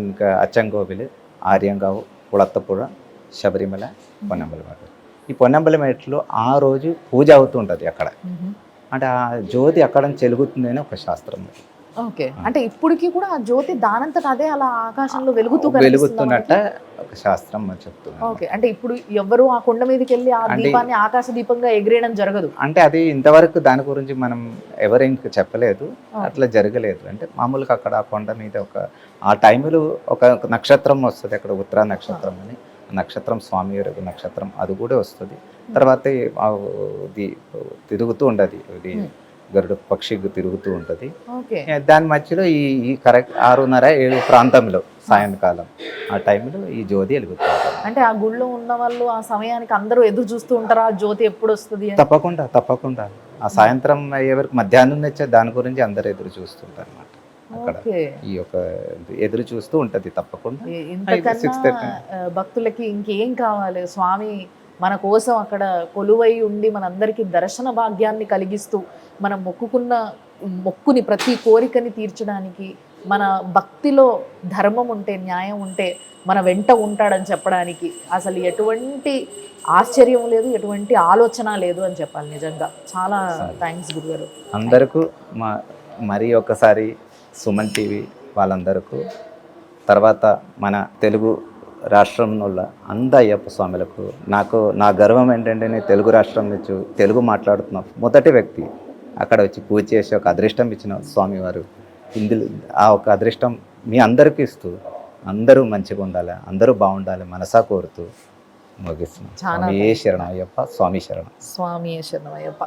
ఇంకా అచ్చంగోవిలు, ఆర్యంగావు, కుళత్తపుర, శబరిమల, పొన్నంబలమేడు. ఈ పొన్నంబలమేడులో ఆ రోజు పూజ అవుతుంటుంది అక్కడ. అంటే ఆ జ్యోతి అక్కడ చెలుగుతుందని ఒక శాస్త్రం. ఓకే. అంటే ఇప్పటికీ కూడా ఆ జ్యోతి దానంతట అదే అలా ఆకాశంలో వెలుగుతున్నట్ట ఒక శాస్త్రం చెప్తుంది. ఓకే. అంటే ఇప్పుడు ఎవరు ఆ కొండ మీదకి వెళ్ళి ఆ దీపాన్ని ఆకాశ దీపంగా ఎగిరేయడం జరగదు. అంటే అది ఇంతవరకు దాని గురించి మనం ఎవరేం చెప్పలేదు, అట్లా జరగలేదు. అంటే మామూలుగా అక్కడ ఆ కొండ మీద ఆ టైంలో ఒక నక్షత్రం వస్తుంది అక్కడ, ఉత్తరా నక్షత్రం అని. నక్షత్రం స్వామి నక్షత్రం అది కూడా వస్తుంది. తర్వాత ఇది తిరుగుతూ ఉండదు, ఇది గరుడ పక్షి తిరుగుతూ ఉంటుంది. దాని మధ్యలో ఈ కరెక్ట్ 6:30-7 ప్రాంతంలో సాయంకాలం ఆ టైంలో ఈ జ్యోతి వెలుగుతుంది. అంటే ఆ గుళ్ళో ఉన్న వాళ్ళు ఆ సమయానికి అందరూ ఎదురు చూస్తూ ఉంటారా ఆ జ్యోతి ఎప్పుడు వస్తుంది? తప్పకుండా ఆ సాయంత్రం ఎవరికి మధ్యాహ్నం వచ్చే దాని గురించి అందరు ఎదురు చూస్తుంటారు అన్నమాట. అక్కడ ఈ యొక్క ఎదురు చూస్తూ ఉంటది తప్పకుండా. భక్తులకి ఇంకేం కావాలి? స్వామి మన కోసం అక్కడ కొలువై ఉండి మనందరికీ దర్శన భాగ్యాన్ని కలిగిస్తూ మనం మొక్కుని ప్రతి కోరికని తీర్చడానికి, మన భక్తిలో ధర్మం ఉంటే, న్యాయం ఉంటే మన వెంట ఉంటాడని చెప్పడానికి అసలు ఎటువంటి ఆశ్చర్యం లేదు, ఎటువంటి ఆలోచన లేదు అని చెప్పాలి. నిజంగా చాలా థ్యాంక్స్ గురుగారు. అందరికీ మరి ఒకసారి సుమన్ టీవీ వాళ్ళందరికీ, తర్వాత మన తెలుగు రాష్ట్రంలో అయ్యప్ప స్వాములకు నా గర్వం ఏంటంటే నేను తెలుగు రాష్ట్రం నుంచి తెలుగు మాట్లాడుతున్న మొదటి వ్యక్తి. అక్కడ వచ్చి పూజ చేసి ఒక అదృష్టం ఇచ్చిన స్వామివారు, ఇందులో ఆ ఒక అదృష్టం మీ అందరికీ ఇస్తూ అందరూ మంచిగా ఉండాలి, అందరూ బాగుండాలి మనసా కోరుతూ ముగిస్తున్నాం. స్వామి శరణం అయ్యప్ప. స్వామి శరణం. స్వామి శరణం అయ్యప్ప.